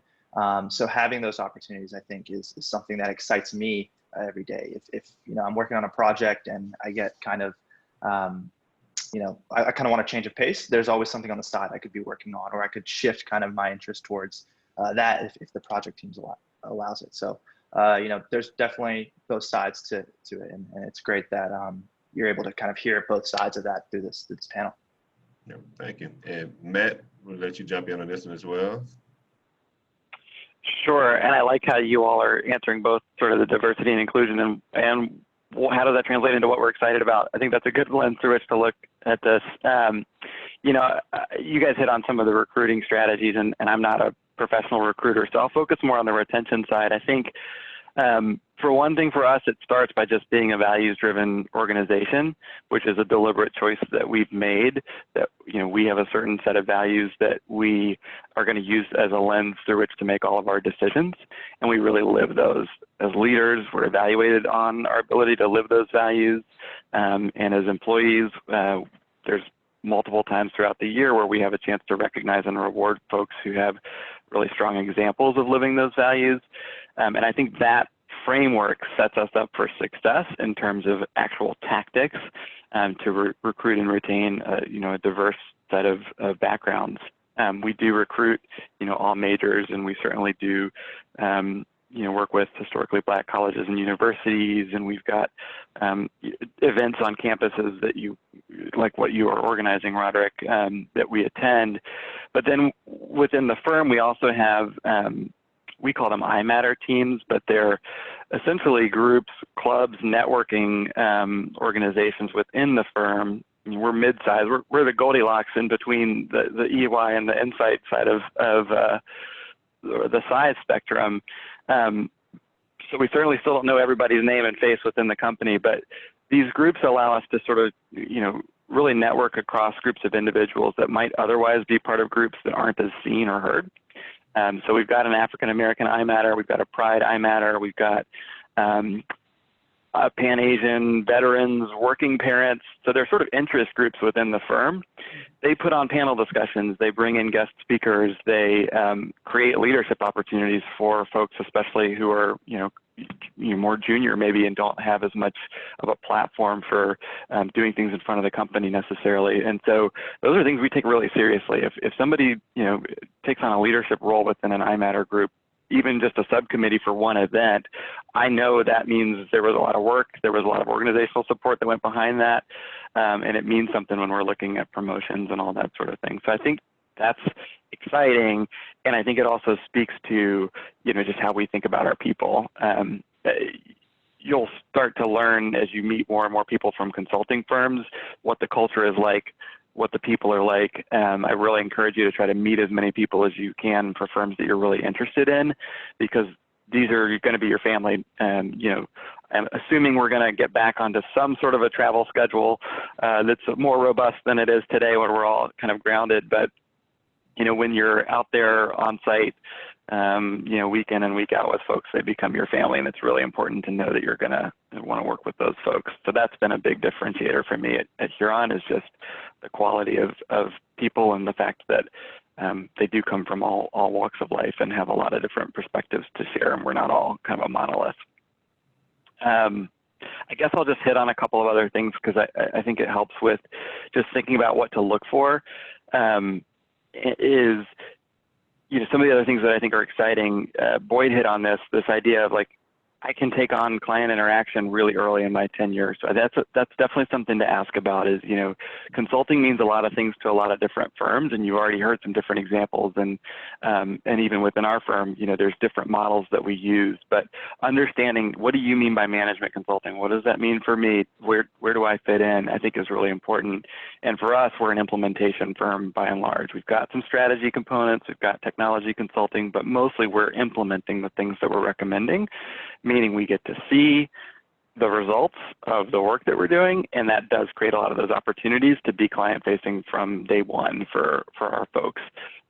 So having those opportunities, I think, is something that excites me every day. If I'm working on a project and I get kind of, I kind of want to change of pace, there's always something on the side I could be working on, or I could shift kind of my interest towards that if the project team allows it. So, there's definitely both sides to it. And it's great that you're able to kind of hear both sides of that through this panel. Yeah, thank you. And Matt, we'll let you jump in on this one as well. Sure, and I like how you all are answering both sort of the diversity and inclusion, and how does that translate into what we're excited about? I think that's a good lens through which to look at this. You guys hit on some of the recruiting strategies, and I'm not a professional recruiter, so I'll focus more on the retention side. I think for one thing, for us, it starts by just being a values-driven organization, which is a deliberate choice that we've made, that we have a certain set of values that we are going to use as a lens through which to make all of our decisions, and we really live those. As leaders, we're evaluated on our ability to live those values, and as employees, there's multiple times throughout the year where we have a chance to recognize and reward folks who have really strong examples of living those values. And I think that framework sets us up for success in terms of actual tactics to recruit and retain a diverse set of backgrounds. We do recruit all majors, and we certainly do work with historically Black colleges and universities, and we've got events on campuses that like what you are organizing, Roderick, that we attend. But then within the firm, we also have, we call them I Matter teams, but they're essentially groups, clubs, networking organizations within the firm. We're mid-size. We're the Goldilocks in between the EY and the Insight side of the size spectrum. So we certainly still don't know everybody's name and face within the company, but these groups allow us to sort of, really network across groups of individuals that might otherwise be part of groups that aren't as seen or heard. So we've got an African American I Matter, we've got a Pride I Matter, we've got Pan-Asian veterans, working parents. So they're sort of interest groups within the firm. They put on panel discussions, they bring in guest speakers, they create leadership opportunities for folks, especially who are, more junior maybe and don't have as much of a platform for doing things in front of the company necessarily. And so those are things we take really seriously. If somebody, takes on a leadership role within an I Matter group, even just a subcommittee for one event, I know that means there was a lot of work, there was a lot of organizational support that went behind that, and it means something when we're looking at promotions and all that sort of thing. So I think that's exciting, and I think it also speaks to, just how we think about our people. You'll start to learn as you meet more and more people from consulting firms what the culture is like, what the people are like. I really encourage you to try to meet as many people as you can for firms that you're really interested in, because these are going to be your family. I'm assuming we're going to get back onto some sort of a travel schedule that's more robust than it is today when we're all kind of grounded. But, when you're out there on site, week in and week out with folks, they become your family, and it's really important to know that you're going to want to work with those folks. So that's been a big differentiator for me at Huron, is just the quality of people, and the fact that they do come from all walks of life and have a lot of different perspectives to share, and we're not all kind of a monolith. I guess I'll just hit on a couple of other things, because I think it helps with just thinking about what to look for. Is some of the other things that I think are exciting. Boyd hit on this idea of like I can take on client interaction really early in my tenure. So that's definitely something to ask about is, consulting means a lot of things to a lot of different firms, and you've already heard some different examples. And even within our firm, there's different models that we use, but understanding what do you mean by management consulting? What does that mean for me? Where do I fit in? I think is really important. And for us, we're an implementation firm by and large. We've got some strategy components, we've got technology consulting, but mostly we're implementing the things that we're recommending, meaning we get to see the results of the work that we're doing, and that does create a lot of those opportunities to be client-facing from day one for our folks.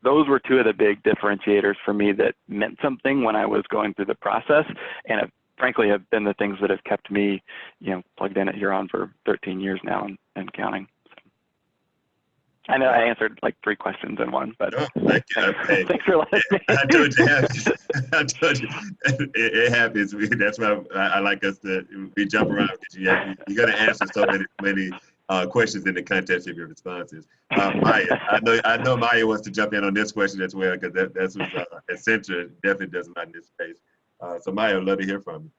Those were two of the big differentiators for me that meant something when I was going through the process, and frankly have been the things that have kept me, plugged in at Huron for 13 years now and counting. I know I answered like 3 questions in one, but thank you. Thanks for letting me. I told you, I told you, it happens. That's why I like us to we jump around because you got to answer so many questions in the context of your responses. Maya, I know Maya wants to jump in on this question as well because that's what Accenture definitely does a lot in this space. So Maya, I'd love to hear from you.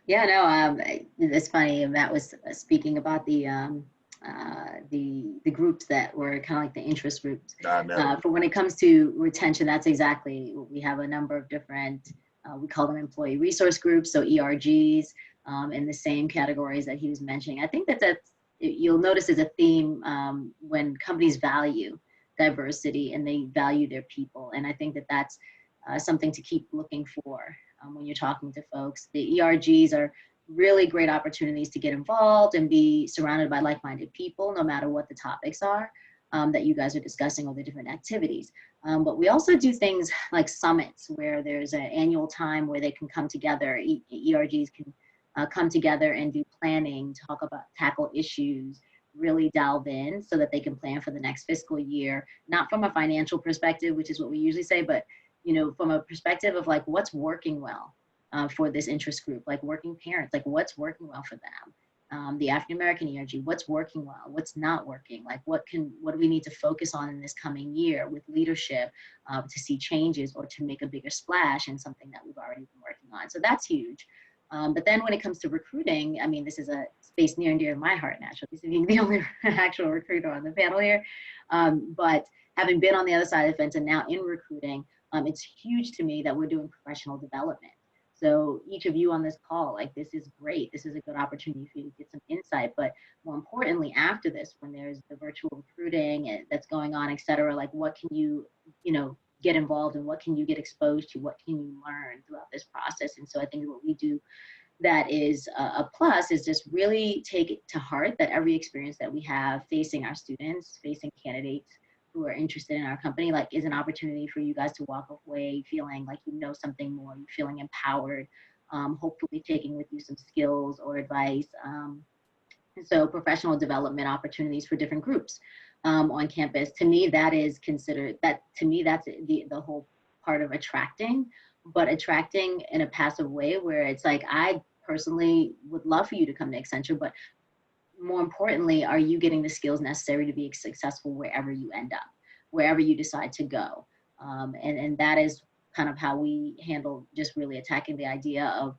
Yeah, no, it's funny. Matt was speaking about the groups that were kind of like the interest groups. For when it comes to retention, that's exactly, we have a number of different, we call them employee resource groups, so ERGs, in the same categories that he was mentioning. I think you'll notice is a theme when companies value diversity and they value their people. And I think that's something to keep looking for when you're talking to folks. The ERGs are really great opportunities to get involved and be surrounded by like-minded people, no matter what the topics are that you guys are discussing or the different activities. But we also do things like summits where there's an annual time where they can come together. ERGs can come together and do planning, tackle issues, really delve in so that they can plan for the next fiscal year, not from a financial perspective, which is what we usually say, but from a perspective of like what's working well for this interest group, like working parents, like what's working well for them. The African American ERG, what's working well, what's not working, like what do we need to focus on in this coming year with leadership to see changes or to make a bigger splash in something that we've already been working on. So that's huge. But then when it comes to recruiting, I mean, this is a space near and dear to my heart, naturally, so being the only actual recruiter on the panel here. But having been on the other side of the fence and now in recruiting, it's huge to me that we're doing professional development. So each of you on this call, like this is great. This is a good opportunity for you to get some insight. But more importantly, after this, when there's the virtual recruiting that's going on, et cetera, like what can you, get involved in? What can you get exposed to? What can you learn throughout this process? And so I think what we do that is a plus is just really take it to heart that every experience that we have facing our students, facing candidates who are interested in our company, like is an opportunity for you guys to walk away feeling like you know something more, you're feeling empowered, hopefully taking with you some skills or advice. And so professional development opportunities for different groups on campus. To me, that is considered, that's the whole part of attracting, but attracting in a passive way where it's like, I personally would love for you to come to Accenture, but more importantly, are you getting the skills necessary to be successful wherever you end up, wherever you decide to go? And that is kind of how we handle just really attacking the idea of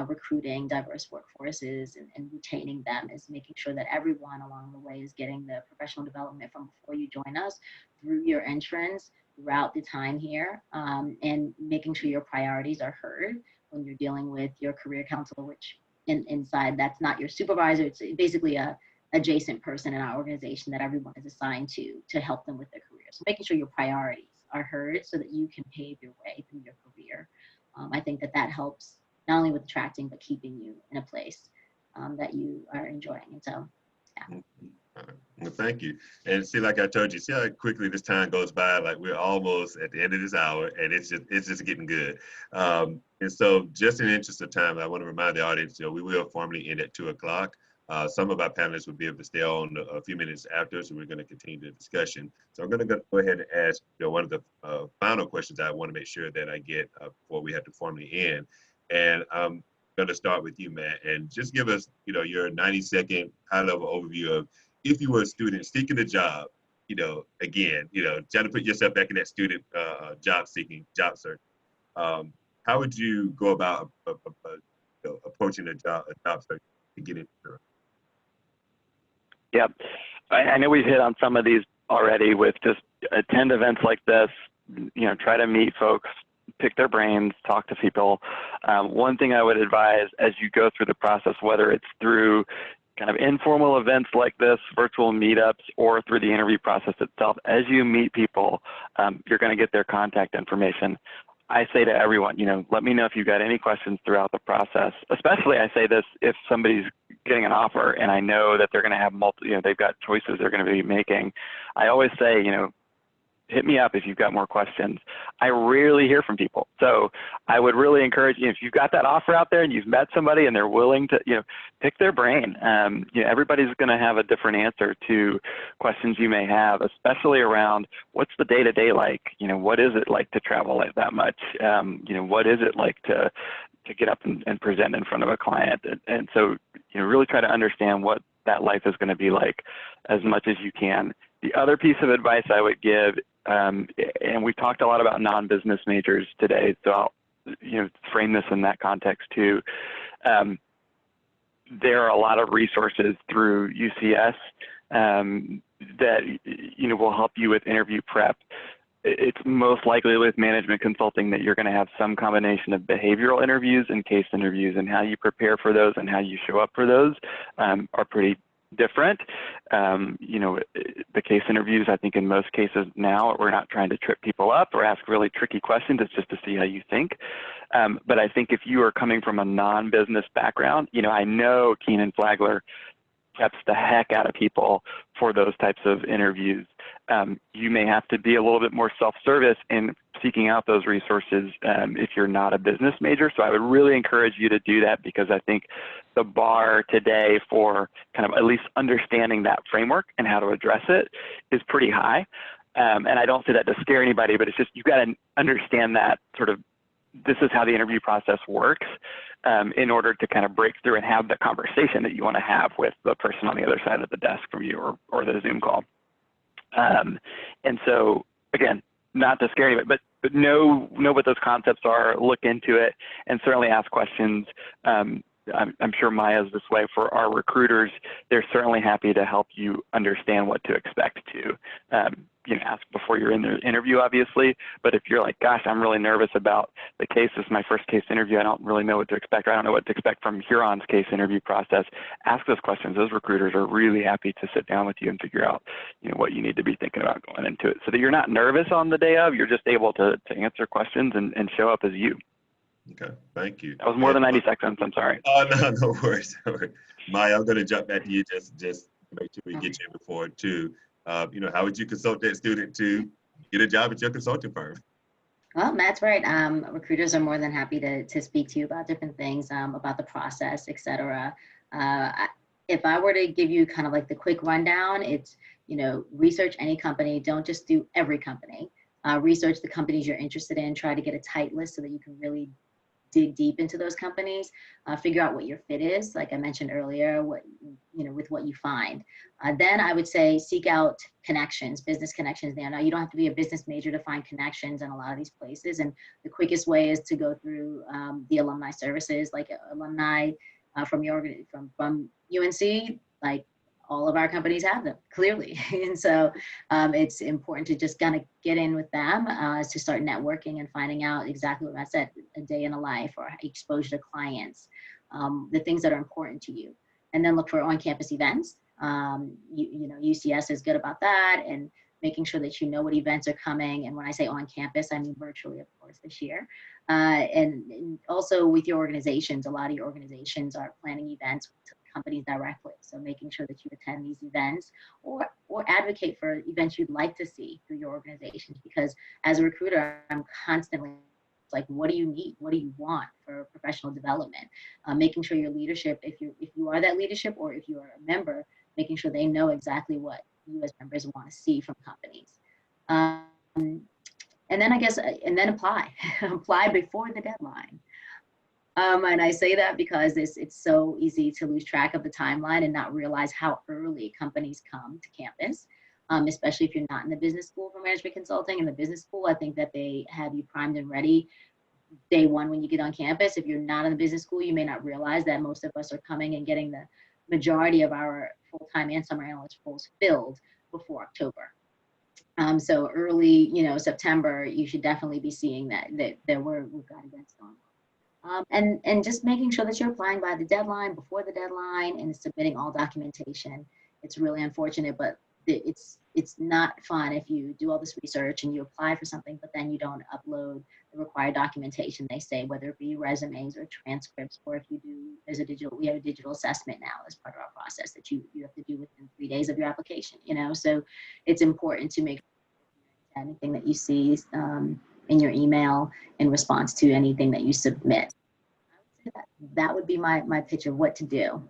recruiting diverse workforces and retaining them, is making sure that everyone along the way is getting the professional development from before you join us, through your entrance, throughout the time here, and making sure your priorities are heard when you're dealing with your career counselor, which inside that's not your supervisor, it's basically a adjacent person in our organization that everyone is assigned to help them with their career. So making sure your priorities are heard so that you can pave your way through your career. I think that helps not only with attracting, but keeping you in a place that you are enjoying. And so, yeah. Well, thank you. And see, like I told you, see how quickly this time goes by. Like we're almost at the end of this hour, and it's just getting good. And so, just in the interest of time, I want to remind the audience, we will formally end at 2 o'clock. Some of our panelists will be able to stay on a few minutes after, so we're going to continue the discussion. So I'm going to go ahead and ask one of the final questions I want to make sure that I get before we have to formally end. And I'm going to start with you, Matt, and just give us, your 90-second high-level overview of if you were a student seeking a job, again, trying to put yourself back in that student job search. How would you go about approaching a job search to get into it. Yep. I know we've hit on some of these already with just attend events like this, try to meet folks, pick their brains, talk to people. One thing I would advise as you go through the process, whether it's through kind of informal events like this, virtual meetups, or through the interview process itself, as you meet people, you're going to get their contact information. I say to everyone, let me know if you've got any questions throughout the process. Especially I say this if somebody's getting an offer and I know that they're going to have they've got choices they're going to be making. I always say, hit me up if you've got more questions. I rarely hear from people. So I would really encourage you, if you've got that offer out there and you've met somebody and they're willing to, pick their brain. Everybody's going to have a different answer to questions you may have, especially around what's the day-to-day like? What is it like to travel like that much? What is it like to get up and present in front of a client? And so, really try to understand what that life is going to be like as much as you can. The other piece of advice I would give, and we've talked a lot about non-business majors today, so I'll frame this in that context too. There are a lot of resources through UCS that will help you with interview prep. It's most likely with management consulting that you're going to have some combination of behavioral interviews and case interviews, and how you prepare for those and how you show up for those are pretty different. The case interviews, I think in most cases now, we're not trying to trip people up or ask really tricky questions. It's just to see how you think. But I think if you are coming from a non-business background, I know Keenan Flagler preps the heck out of people for those types of interviews. You may have to be a little bit more self-service in seeking out those resources if you're not a business major. So I would really encourage you to do that, because I think the bar today for kind of at least understanding that framework and how to address it is pretty high. And I don't say that to scare anybody, but it's just, you've got to understand that sort of, this is how the interview process works in order to kind of break through and have the conversation that you want to have with the person on the other side of the desk from you, or the Zoom call. And so, again, not to scare anybody, but know what those concepts are, look into it, and certainly ask questions. I'm sure Maya's this way for our recruiters. They're certainly happy to help you understand what to expect to. Ask before you're in the interview, obviously, but if you're like, gosh, I'm really nervous about the case, this is my first case interview, I don't really know what to expect, or I don't know what to expect from Huron's case interview process, ask those questions. Those recruiters are really happy to sit down with you and figure out, what you need to be thinking about going into it, so that you're not nervous on the day of, you're just able to answer questions and show up as you. Okay, thank you. That was more than 90 seconds, I'm sorry. Oh, no worries. Maya, I'm going to jump back to you just to make sure we get you in before too. How would you consult that student to get a job at your consulting firm? Well, Matt's right. Recruiters are more than happy to speak to you about different things, about the process, et cetera. If I were to give you kind of like the quick rundown, it's, research any company. Don't just do every company. Research the companies you're interested in. Try to get a tight list so that you can really dig deep into those companies, figure out what your fit is, like I mentioned earlier, with what you find. Then I would say seek out connections, business connections there. Now, you don't have to be a business major to find connections in a lot of these places. And the quickest way is to go through the alumni services, like alumni from UNC, like all of our companies have them, clearly. And so it's important to just kind of get in with them to start networking and finding out exactly what I said, a day in a life or exposure to clients, the things that are important to you. And then look for on-campus events. UCS is good about that, and making sure that you know what events are coming. And when I say on campus, I mean virtually, of course, this year. And also with your organizations, a lot of your organizations are planning events to companies directly. So making sure that you attend these events or advocate for events you'd like to see through your organizations. Because as a recruiter, I'm constantly like, what do you need? What do you want for professional development? Making sure your leadership, if you are that leadership, or if you are a member, making sure they know exactly what you as members want to see from companies. And then and then apply. Apply before the deadline. And I say that because it's so easy to lose track of the timeline and not realize how early companies come to campus, especially if you're not in the business school for management consulting. In the business school, I think that they have you primed and ready day one when you get on campus. If you're not in the business school, you may not realize that most of us are coming and getting the majority of our full-time and summer analyst roles filled before October. So early, September, you should definitely be seeing that we've got events going on. And just making sure that you're applying by the deadline, before the deadline, and submitting all documentation. It's really unfortunate, but it's not fun if you do all this research and you apply for something, but then you don't upload the required documentation. They say, whether it be resumes or transcripts, or if you do, we have a digital assessment now as part of our process that you have to do within 3 days of your application, So it's important to make sure anything that you see in your email in response to anything that you submit. I would say that would be my pitch of what to do.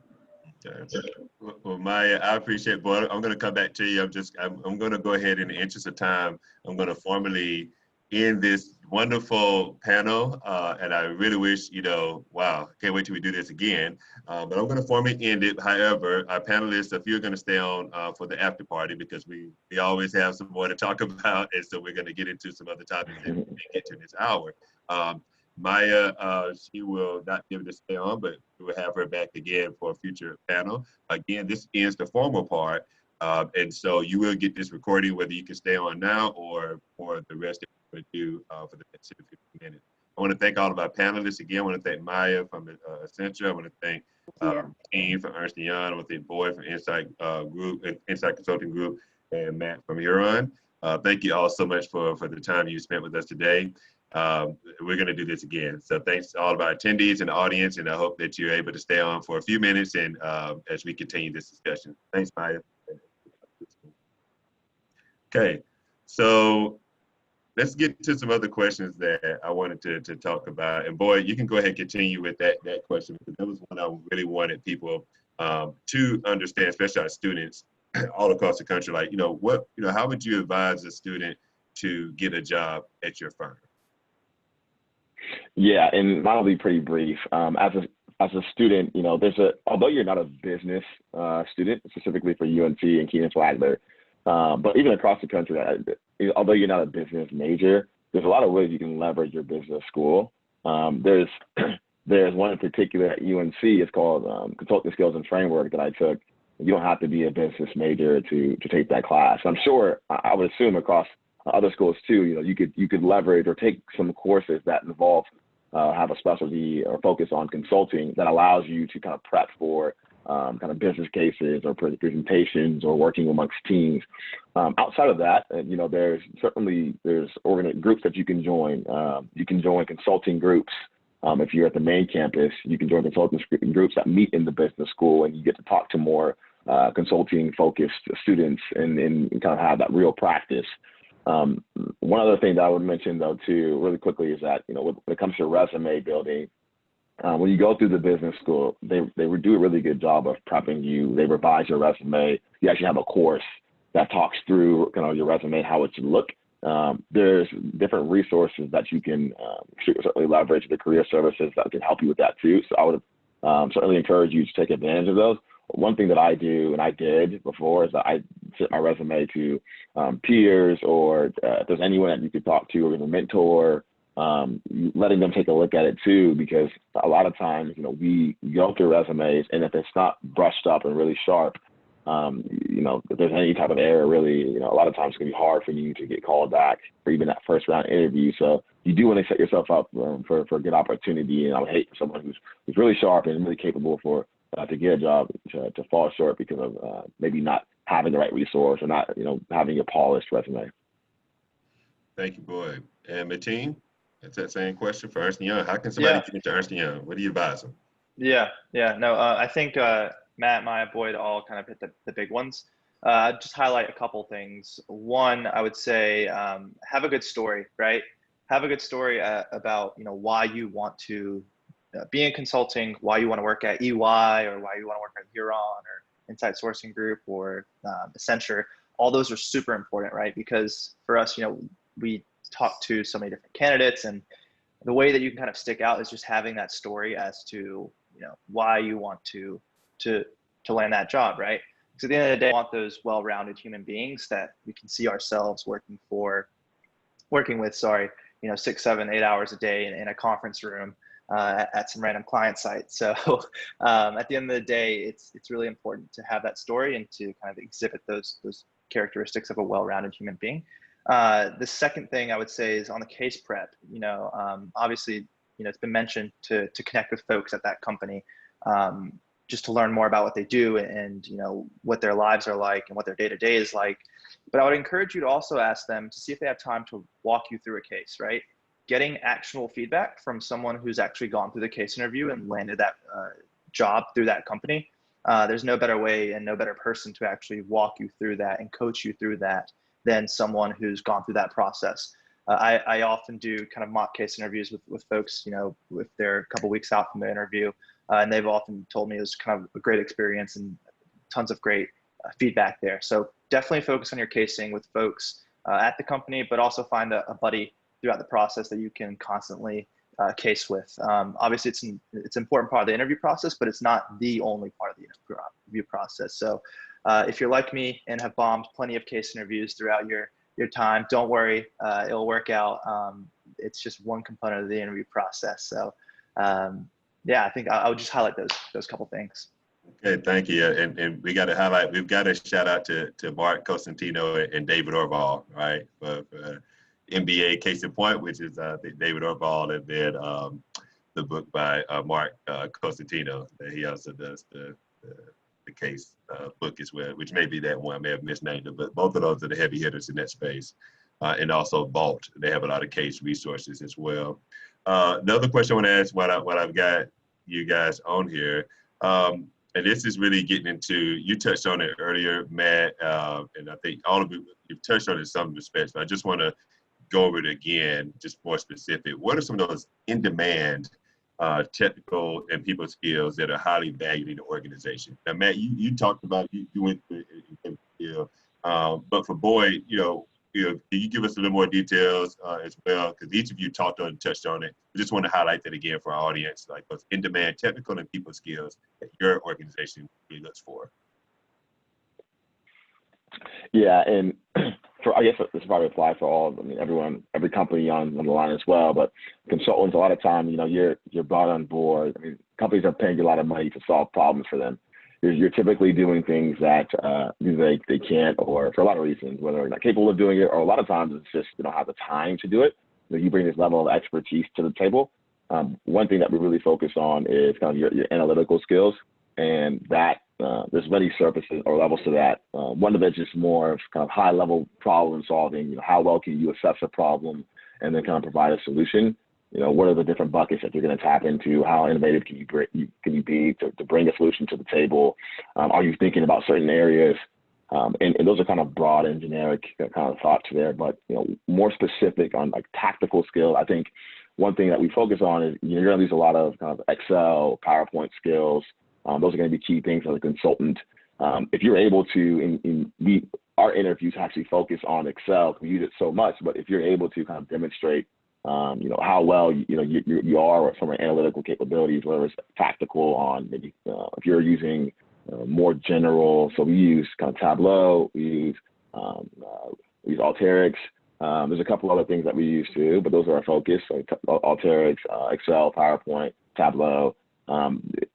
Well, Maya, I appreciate, boy, I'm going to come back to you. I'm going to go ahead in the interest of time. I'm going to formally end this wonderful panel. And I really wish, wow, can't wait till we do this again. But I'm going to formally end it. However, our panelists, a few are going to stay on for the after party because we always have some more to talk about. And so we're going to get into some other topics that we didn't get to this hour. Maya, she will not be able to stay on, but we will have her back again for a future panel. Again, this ends the formal part. And so you will get this recording, whether you can stay on now or for the rest of what we do for the next 15 minutes. I want to thank all of our panelists again. I want to thank Maya from Accenture. I want to thank Team from Ernst & Young. I want to thank Boyd from Insight Consulting Group, and Matt from Huron. Thank you all so much for the time you spent with us today. We're going to do this again. So thanks to all of our attendees and the audience, and I hope that you're able to stay on for a few minutes and as we continue this discussion. Thanks, Maya. Okay, so let's get to some other questions that I wanted to talk about. And Boyd, you can go ahead and continue with that question, because that was one I really wanted people to understand, especially our students all across the country. Like, how would you advise a student to get a job at your firm? Yeah, and mine will be pretty brief. As a student, although you're not a business student, specifically for UNC and Keenan Flagler, but even across the country, although you're not a business major, there's a lot of ways you can leverage your business school. There's one in particular at UNC. It's called Consulting Skills and Framework that I took. You don't have to be a business major to take that class. I'm sure, I would assume across other schools too, you could leverage or take some courses that involve have a specialty or focus on consulting that allows you to kind of prep for kind of business cases or presentations or working amongst teams. Outside of that, there's groups that you can join. You can join consulting groups. If you're at the main campus, you can join consulting groups that meet in the business school, and you get to talk to more consulting focused students and kind of have that real practice. One other thing that I would mention though too, really quickly, is that, when it comes to resume building, when you go through the business school, they do a really good job of prepping you. They revise your resume. You actually have a course that talks through your resume, how it should look. There's different resources that you can certainly leverage, the career services that can help you with that too. So I would certainly encourage you to take advantage of those. One thing that I do, and I did before, is that I send my resume to peers, or if there's anyone that you could talk to, or a mentor, letting them take a look at it too, because a lot of times, we go through resumes, and if it's not brushed up and really sharp, if there's any type of error, really, a lot of times it's going to be hard for you to get called back for even that first round interview. So you do want to set yourself up for a good opportunity. And I would hate for someone who's really sharp and really capable to get a job to fall short because of maybe not having the right resource or not, having a polished resume. Thank you, Boyd. And Mateen, that's that same question for Ernst & Young. How can somebody get into Ernst & Young? What do you advise them? I think Matt, Maya, Boyd all kind of hit the big ones. Just highlight a couple things. One, I would say have a good story, right? Have a good story about why you want to be in consulting, why you want to work at EY, or why you want to work at Huron or Insight Sourcing Group or Accenture. All those are super important, right? Because for us, we talk to so many different candidates, and the way that you can kind of stick out is just having that story as to why you want to land that job, right? Because at the end of the day, we want those well-rounded human beings that we can see ourselves working with, 6, 7, 8 hours a day in a conference room at some random client site. So at the end of the day, it's really important to have that story and to kind of exhibit those characteristics of a well-rounded human being. The second thing I would say is on the case prep. Obviously, it's been mentioned to connect with folks at that company, just to learn more about what they do and what their lives are like and what their day-to-day is like. But I would encourage you to also ask them to see if they have time to walk you through a case, right? Getting actionable feedback from someone who's actually gone through the case interview and landed that job through that company. There's no better way and no better person to actually walk you through that and coach you through that than someone who's gone through that process. I often do kind of mock case interviews with folks, if they're a couple weeks out from the interview, and they've often told me it was kind of a great experience and tons of great feedback there. So definitely focus on your casing with folks at the company, but also find a buddy throughout the process that you can constantly case with. Obviously, it's an important part of the interview process, but it's not the only part of the interview process. So if you're like me and have bombed plenty of case interviews throughout your time, don't worry, it'll work out. It's just one component of the interview process. So yeah, I think I would just highlight those couple things. Okay, thank you. And we've got to shout out to Mark Costantino and David Orval, right? For MBA Case in Point, which is David Orval, and then the book by Mark Costantino. He also does the case book as well, which may be that one. I may have misnamed it, but both of those are the heavy hitters in that space. And also Vault, they have a lot of case resources as well. Another question I want to ask while I've got you guys on here, and this is really getting into, you touched on it earlier, Matt, and I think all of you've touched on it in some respects, but I just want to go over it again, just more specific. What are some of those in-demand technical and people skills that are highly valued in the organization? Now, Matt, you talked about, you went through it, but for Boyd, can you give us a little more details as well? Because each of you touched on it. I just want to highlight that again for our audience, like those in-demand technical and people skills that your organization really looks for. Yeah, and I guess this probably applies for all. Everyone, every company on the line as well. But consultants, a lot of time, you're brought on board. Companies are paying you a lot of money to solve problems for them. You're typically doing things that they can't, or for a lot of reasons, whether they're not capable of doing it, or a lot of times it's just they don't have the time to do it. You bring this level of expertise to the table. One thing that we really focus on is kind of your analytical skills, and that there's many surfaces or levels to that. One of it's just more of kind of high level problem solving. How well can you assess a problem and then kind of provide a solution? What are the different buckets that you're going to tap into? How innovative can you be to bring a solution to the table? Are you thinking about certain areas? And those are kind of broad and generic kind of thoughts there, but more specific on like tactical skill. I think one thing that we focus on is you're going to use a lot of kind of Excel, PowerPoint skills. Those are going to be key things as a consultant. If you're able to, our interviews actually focus on Excel. We use it so much, but if you're able to kind of demonstrate how well you are from an analytical capabilities, whether it's tactical on maybe if you're using more general. So we use kind of Tableau, we use Alteryx. There's a couple other things that we use too, but those are our focus. So Alteryx, Excel, PowerPoint, Tableau.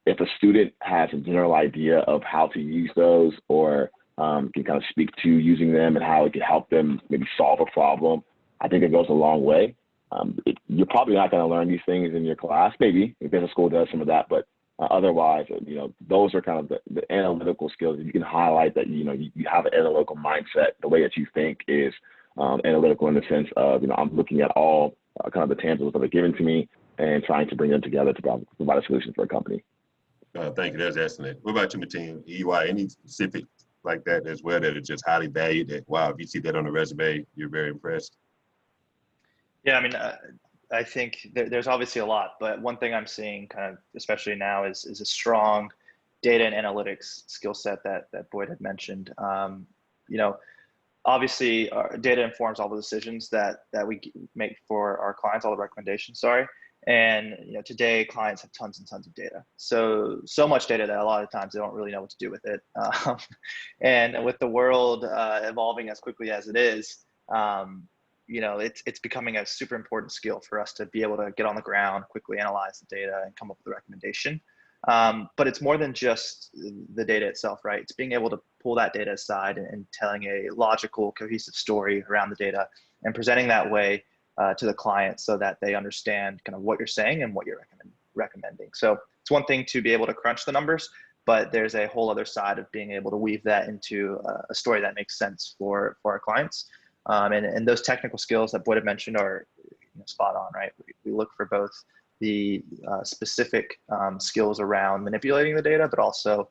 If a student has a general idea of how to use those, or can kind of speak to using them and how it can help them maybe solve a problem, I think it goes a long way. You're probably not going to learn these things in your class, maybe if business school does some of that, but otherwise, those are kind of the analytical skills. You can highlight that, you have an analytical mindset. The way that you think is analytical in the sense of, I'm looking at all kind of the tangibles that are given to me and trying to bring them together to provide a solution for a company. Thank you. That's excellent. What about you, Mateen? EY, any specifics like that as well that are just highly valued that, wow, if you see that on the resume, you're very impressed? Yeah, I think there's obviously a lot, but one thing I'm seeing kind of, especially now, is a strong data and analytics skill set that Boyd had mentioned. Obviously, data informs all the decisions that we make for our clients, all the recommendations, sorry. And today clients have tons and tons of data. So much data that a lot of times they don't really know what to do with it. And with the world evolving as quickly as it is, it's becoming a super important skill for us to be able to get on the ground, quickly analyze the data, and come up with a recommendation. But it's more than just the data itself, right? It's being able to pull that data aside and telling a logical, cohesive story around the data and presenting that way to the client so that they understand kind of what you're saying and what you're recommending. So it's one thing to be able to crunch the numbers, but there's a whole other side of being able to weave that into a story that makes sense for our clients. And those technical skills that Boyd had mentioned are spot on, right? We look for both the specific skills around manipulating the data, but also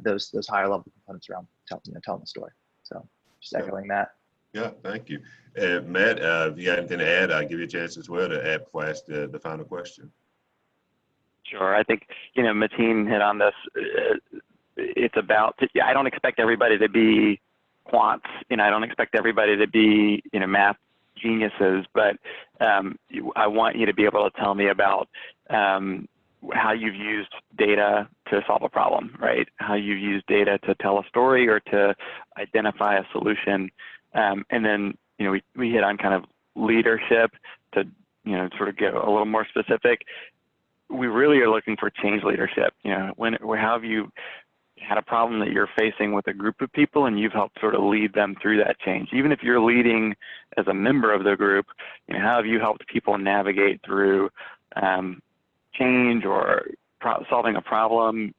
those higher level components around telling the story. So just echoing that. Yeah, thank you. Matt, if you got anything to add, I'll give you a chance as well to add before I ask the final question. Sure. I think, Mateen hit on this. It's about, I don't expect everybody to be quants. I don't expect everybody to be, math geniuses, but I want you to be able to tell me about how you've used data to solve a problem, right? How you've used data to tell a story or to identify a solution. And then, we hit on kind of leadership to, sort of get a little more specific. We really are looking for change leadership. How have you had a problem that you're facing with a group of people and you've helped sort of lead them through that change? Even if you're leading as a member of the group, how have you helped people navigate through change or solving a problem?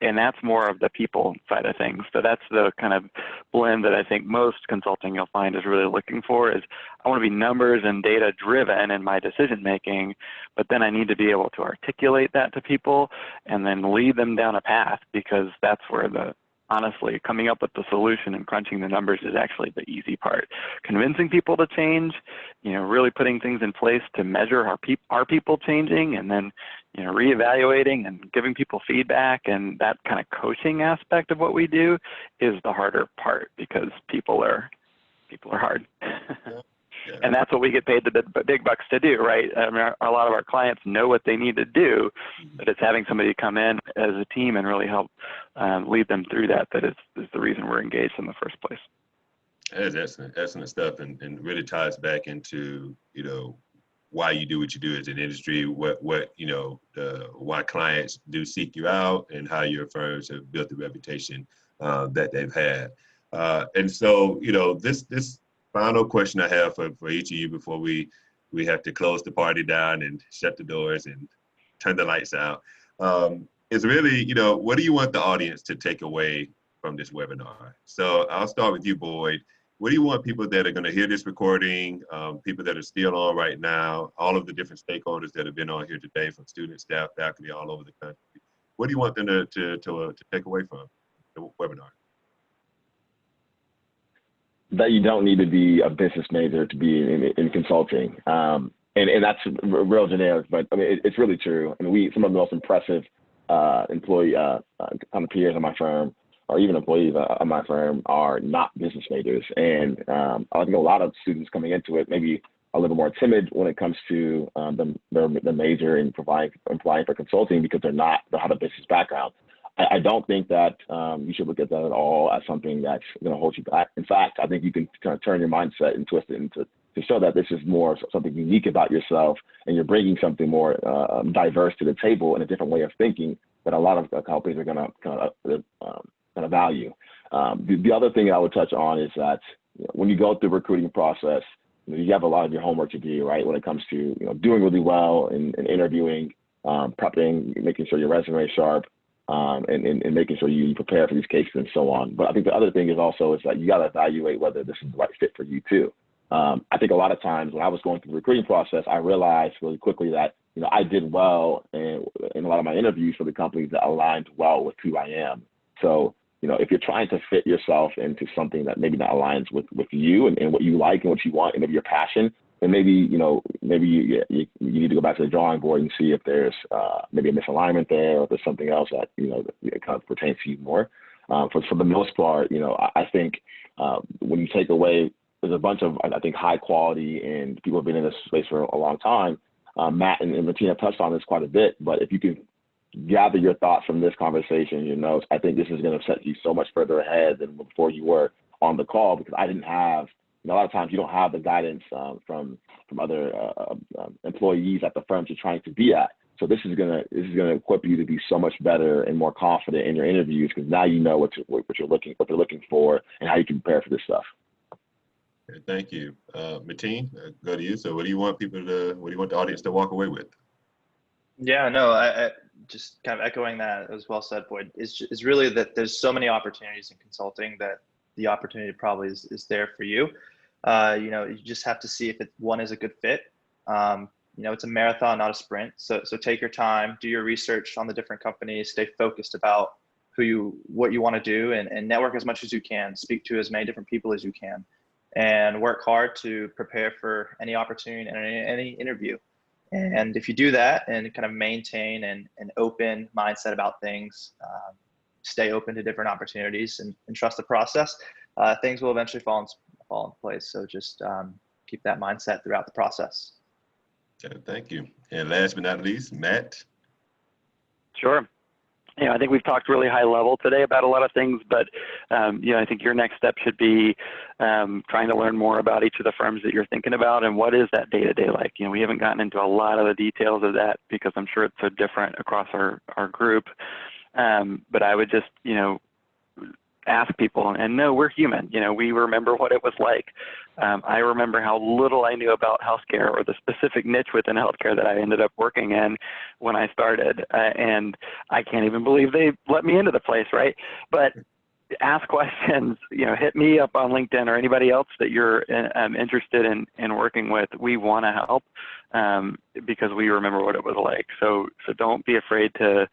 And that's more of the people side of things. So that's the kind of blend that I think most consulting you'll find is really looking for is I want to be numbers and data driven in my decision making, but then I need to be able to articulate that to people and then lead them down a path, because that's where honestly, coming up with the solution and crunching the numbers is actually the easy part. Convincing people to change, really putting things in place to measure our people changing, and then, reevaluating and giving people feedback, and that kind of coaching aspect of what we do is the harder part, because people are hard. Yeah. And that's what we get paid the big bucks to do, right? I mean, a lot of our clients know what they need to do, but it's having somebody come in as a team and really help lead them through that is the reason we're engaged in the first place. That is excellent stuff, and really ties back into, why you do what you do as an industry, why clients do seek you out, and how your firms have built the reputation that they've had. And so, this final question I have for each of you before we have to close the party down and shut the doors and turn the lights out, is really, what do you want the audience to take away from this webinar? So I'll start with you, Boyd. What do you want people that are going to hear this recording, people that are still on right now, all of the different stakeholders that have been on here today, from students, staff, faculty, all over the country, what do you want them to take away from the webinar? That you don't need to be a business major to be in consulting. And that's real generic, but I mean, it's really true. I mean, some of the most impressive employee kind of peers in my firm, or even employees of my firm, are not business majors. And I think a lot of students coming into it maybe a little more timid when it comes to the major in applying for consulting, because they don't have a business background. I don't think that you should look at that at all as something that's going to hold you back. In fact, I think you can kind of turn your mindset and twist it to show that this is more something unique about yourself, and you're bringing something more diverse to the table, and a different way of thinking that a lot of companies are going to kind of value. The other thing I would touch on is that when you go through the recruiting process, you have a lot of your homework to do, right? When it comes to doing really well in interviewing, prepping, making sure your resume is sharp, and making sure you prepare for these cases and so on. But I think the other thing is that you got to evaluate whether this is the right fit for you too. I think a lot of times when I was going through the recruiting process, I realized really quickly that I did well in a lot of my interviews for the companies that aligned well with who I am. So if you're trying to fit yourself into something that maybe not aligns with you and what you like and what you want and maybe your passion, then maybe you need to go back to the drawing board and see if there's maybe a misalignment there, or if there's something else that that kind of pertains to you more. For the most part, I think when you take away, there's a bunch of, I think, high quality and people have been in this space for a long time. Matt and Martina touched on this quite a bit, but if you can gather your thoughts from this conversation, your notes, I think this is going to set you so much further ahead than before you were on the call, because I didn't have And a lot of times you don't have the guidance from other employees at the firms you're trying to be at. So this is gonna equip you to be so much better and more confident in your interviews, because now you know what they're looking for and how you can prepare for this stuff. Okay, thank you, Mateen. Go to you. So, what do you want the audience to walk away with? Yeah, no, I just kind of echoing that as well said, Boyd, is really that there's so many opportunities in consulting that the opportunity probably is there for you. You know, you just have to see if one is a good fit. You know, it's a marathon, not a sprint. So take your time, do your research on the different companies, stay focused about what you want to do, and network as much as you can, speak to as many different people as you can, and work hard to prepare for any opportunity and any interview. And if you do that and kind of maintain an open mindset about things, stay open to different opportunities and trust the process, things will eventually fall in place. So just keep that mindset throughout the process. Okay, thank you. And last but not least, Matt. Sure. You know, I think we've talked really high level today about a lot of things, but you know, I think your next step should be trying to learn more about each of the firms that you're thinking about and what is that day-to-day like. You know, we haven't gotten into a lot of the details of that because I'm sure it's so different across our group. But I would just, you know, ask people and know we're human. You know, we remember what it was like. I remember how little I knew about healthcare or the specific niche within healthcare that I ended up working in when I started. And I can't even believe they let me into the place, right? But ask questions, you know, hit me up on LinkedIn or anybody else that you're interested in working with. We want to help because we remember what it was like. So don't be afraid to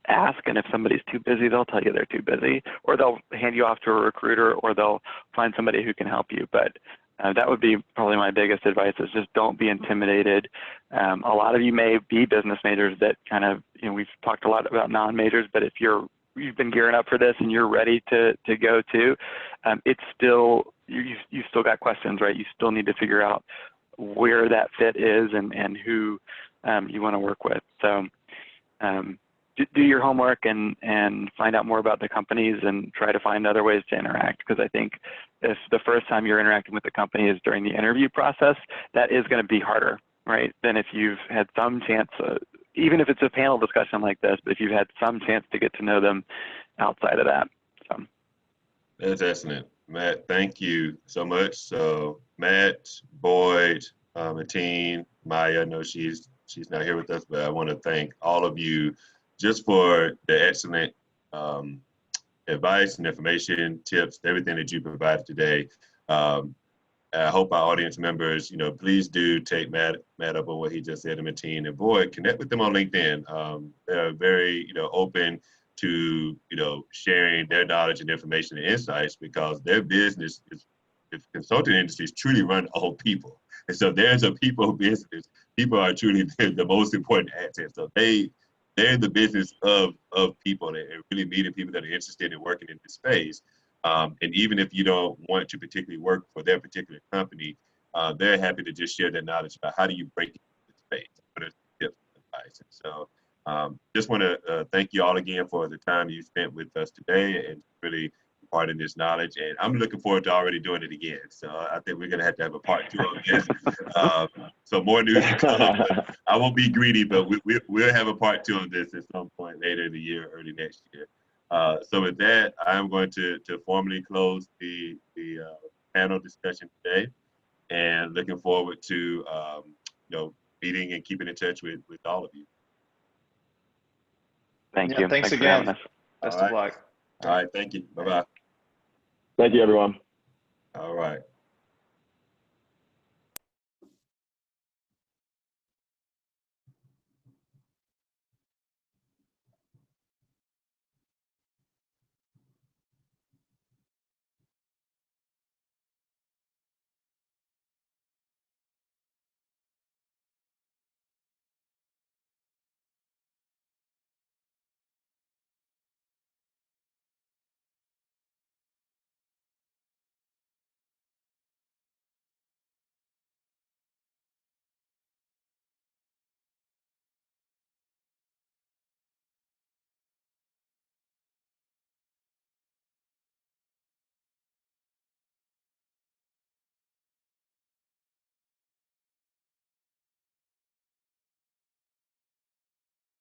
ask, and if somebody's too busy, they'll tell you they're too busy, or they'll hand you off to a recruiter, or they'll find somebody who can help you. But that would be probably my biggest advice, is just don't be intimidated. A lot of you may be business majors that kind of, you know, we've talked a lot about non-majors, but if you've been gearing up for this and you're ready to go too, it's still, you still got questions, right? You still need to figure out where that fit is and who you want to work with. So do your homework and find out more about the companies and try to find other ways to interact, because I think if the first time you're interacting with the company is during the interview process, that is going to be harder, right, than if you've had some chance, even if it's a panel discussion like this, but if you've had some chance to get to know them outside of that. So. That's excellent. Matt, thank you so much. So Matt, Boyd, Mateen, Maya, I know she's not here with us, but I want to thank all of you just for the excellent advice and information, tips, everything that you provided today. I hope our audience members, you know, please do take Matt up on what he just said, and Mateen and Boyd, connect with them on LinkedIn. They're very, you know, open to, you know, sharing their knowledge and information and insights, because their business is, the consulting industry is truly run on people. And so there's a people business. People are truly the most important asset. So they're in the business of people and really meeting people that are interested in working in this space. And even if you don't want to particularly work for their particular company, they're happy to just share their knowledge about how do you break into the space, what are the tips and advice. And so just want to thank you all again for the time you spent with us today and really imparting this knowledge. And I'm looking forward to already doing it again. So I think we're going to have a part 2 of this. So more news to come. I won't be greedy, but we'll have a part 2 of this at some point later in the year, early next year. So with that, I'm going to formally close the panel discussion today, and looking forward to you know, meeting and keeping in touch with all of you. Thank you. Thanks for having again. us. Best of luck. All right, thank you. Bye-bye. Thank you, everyone. All right.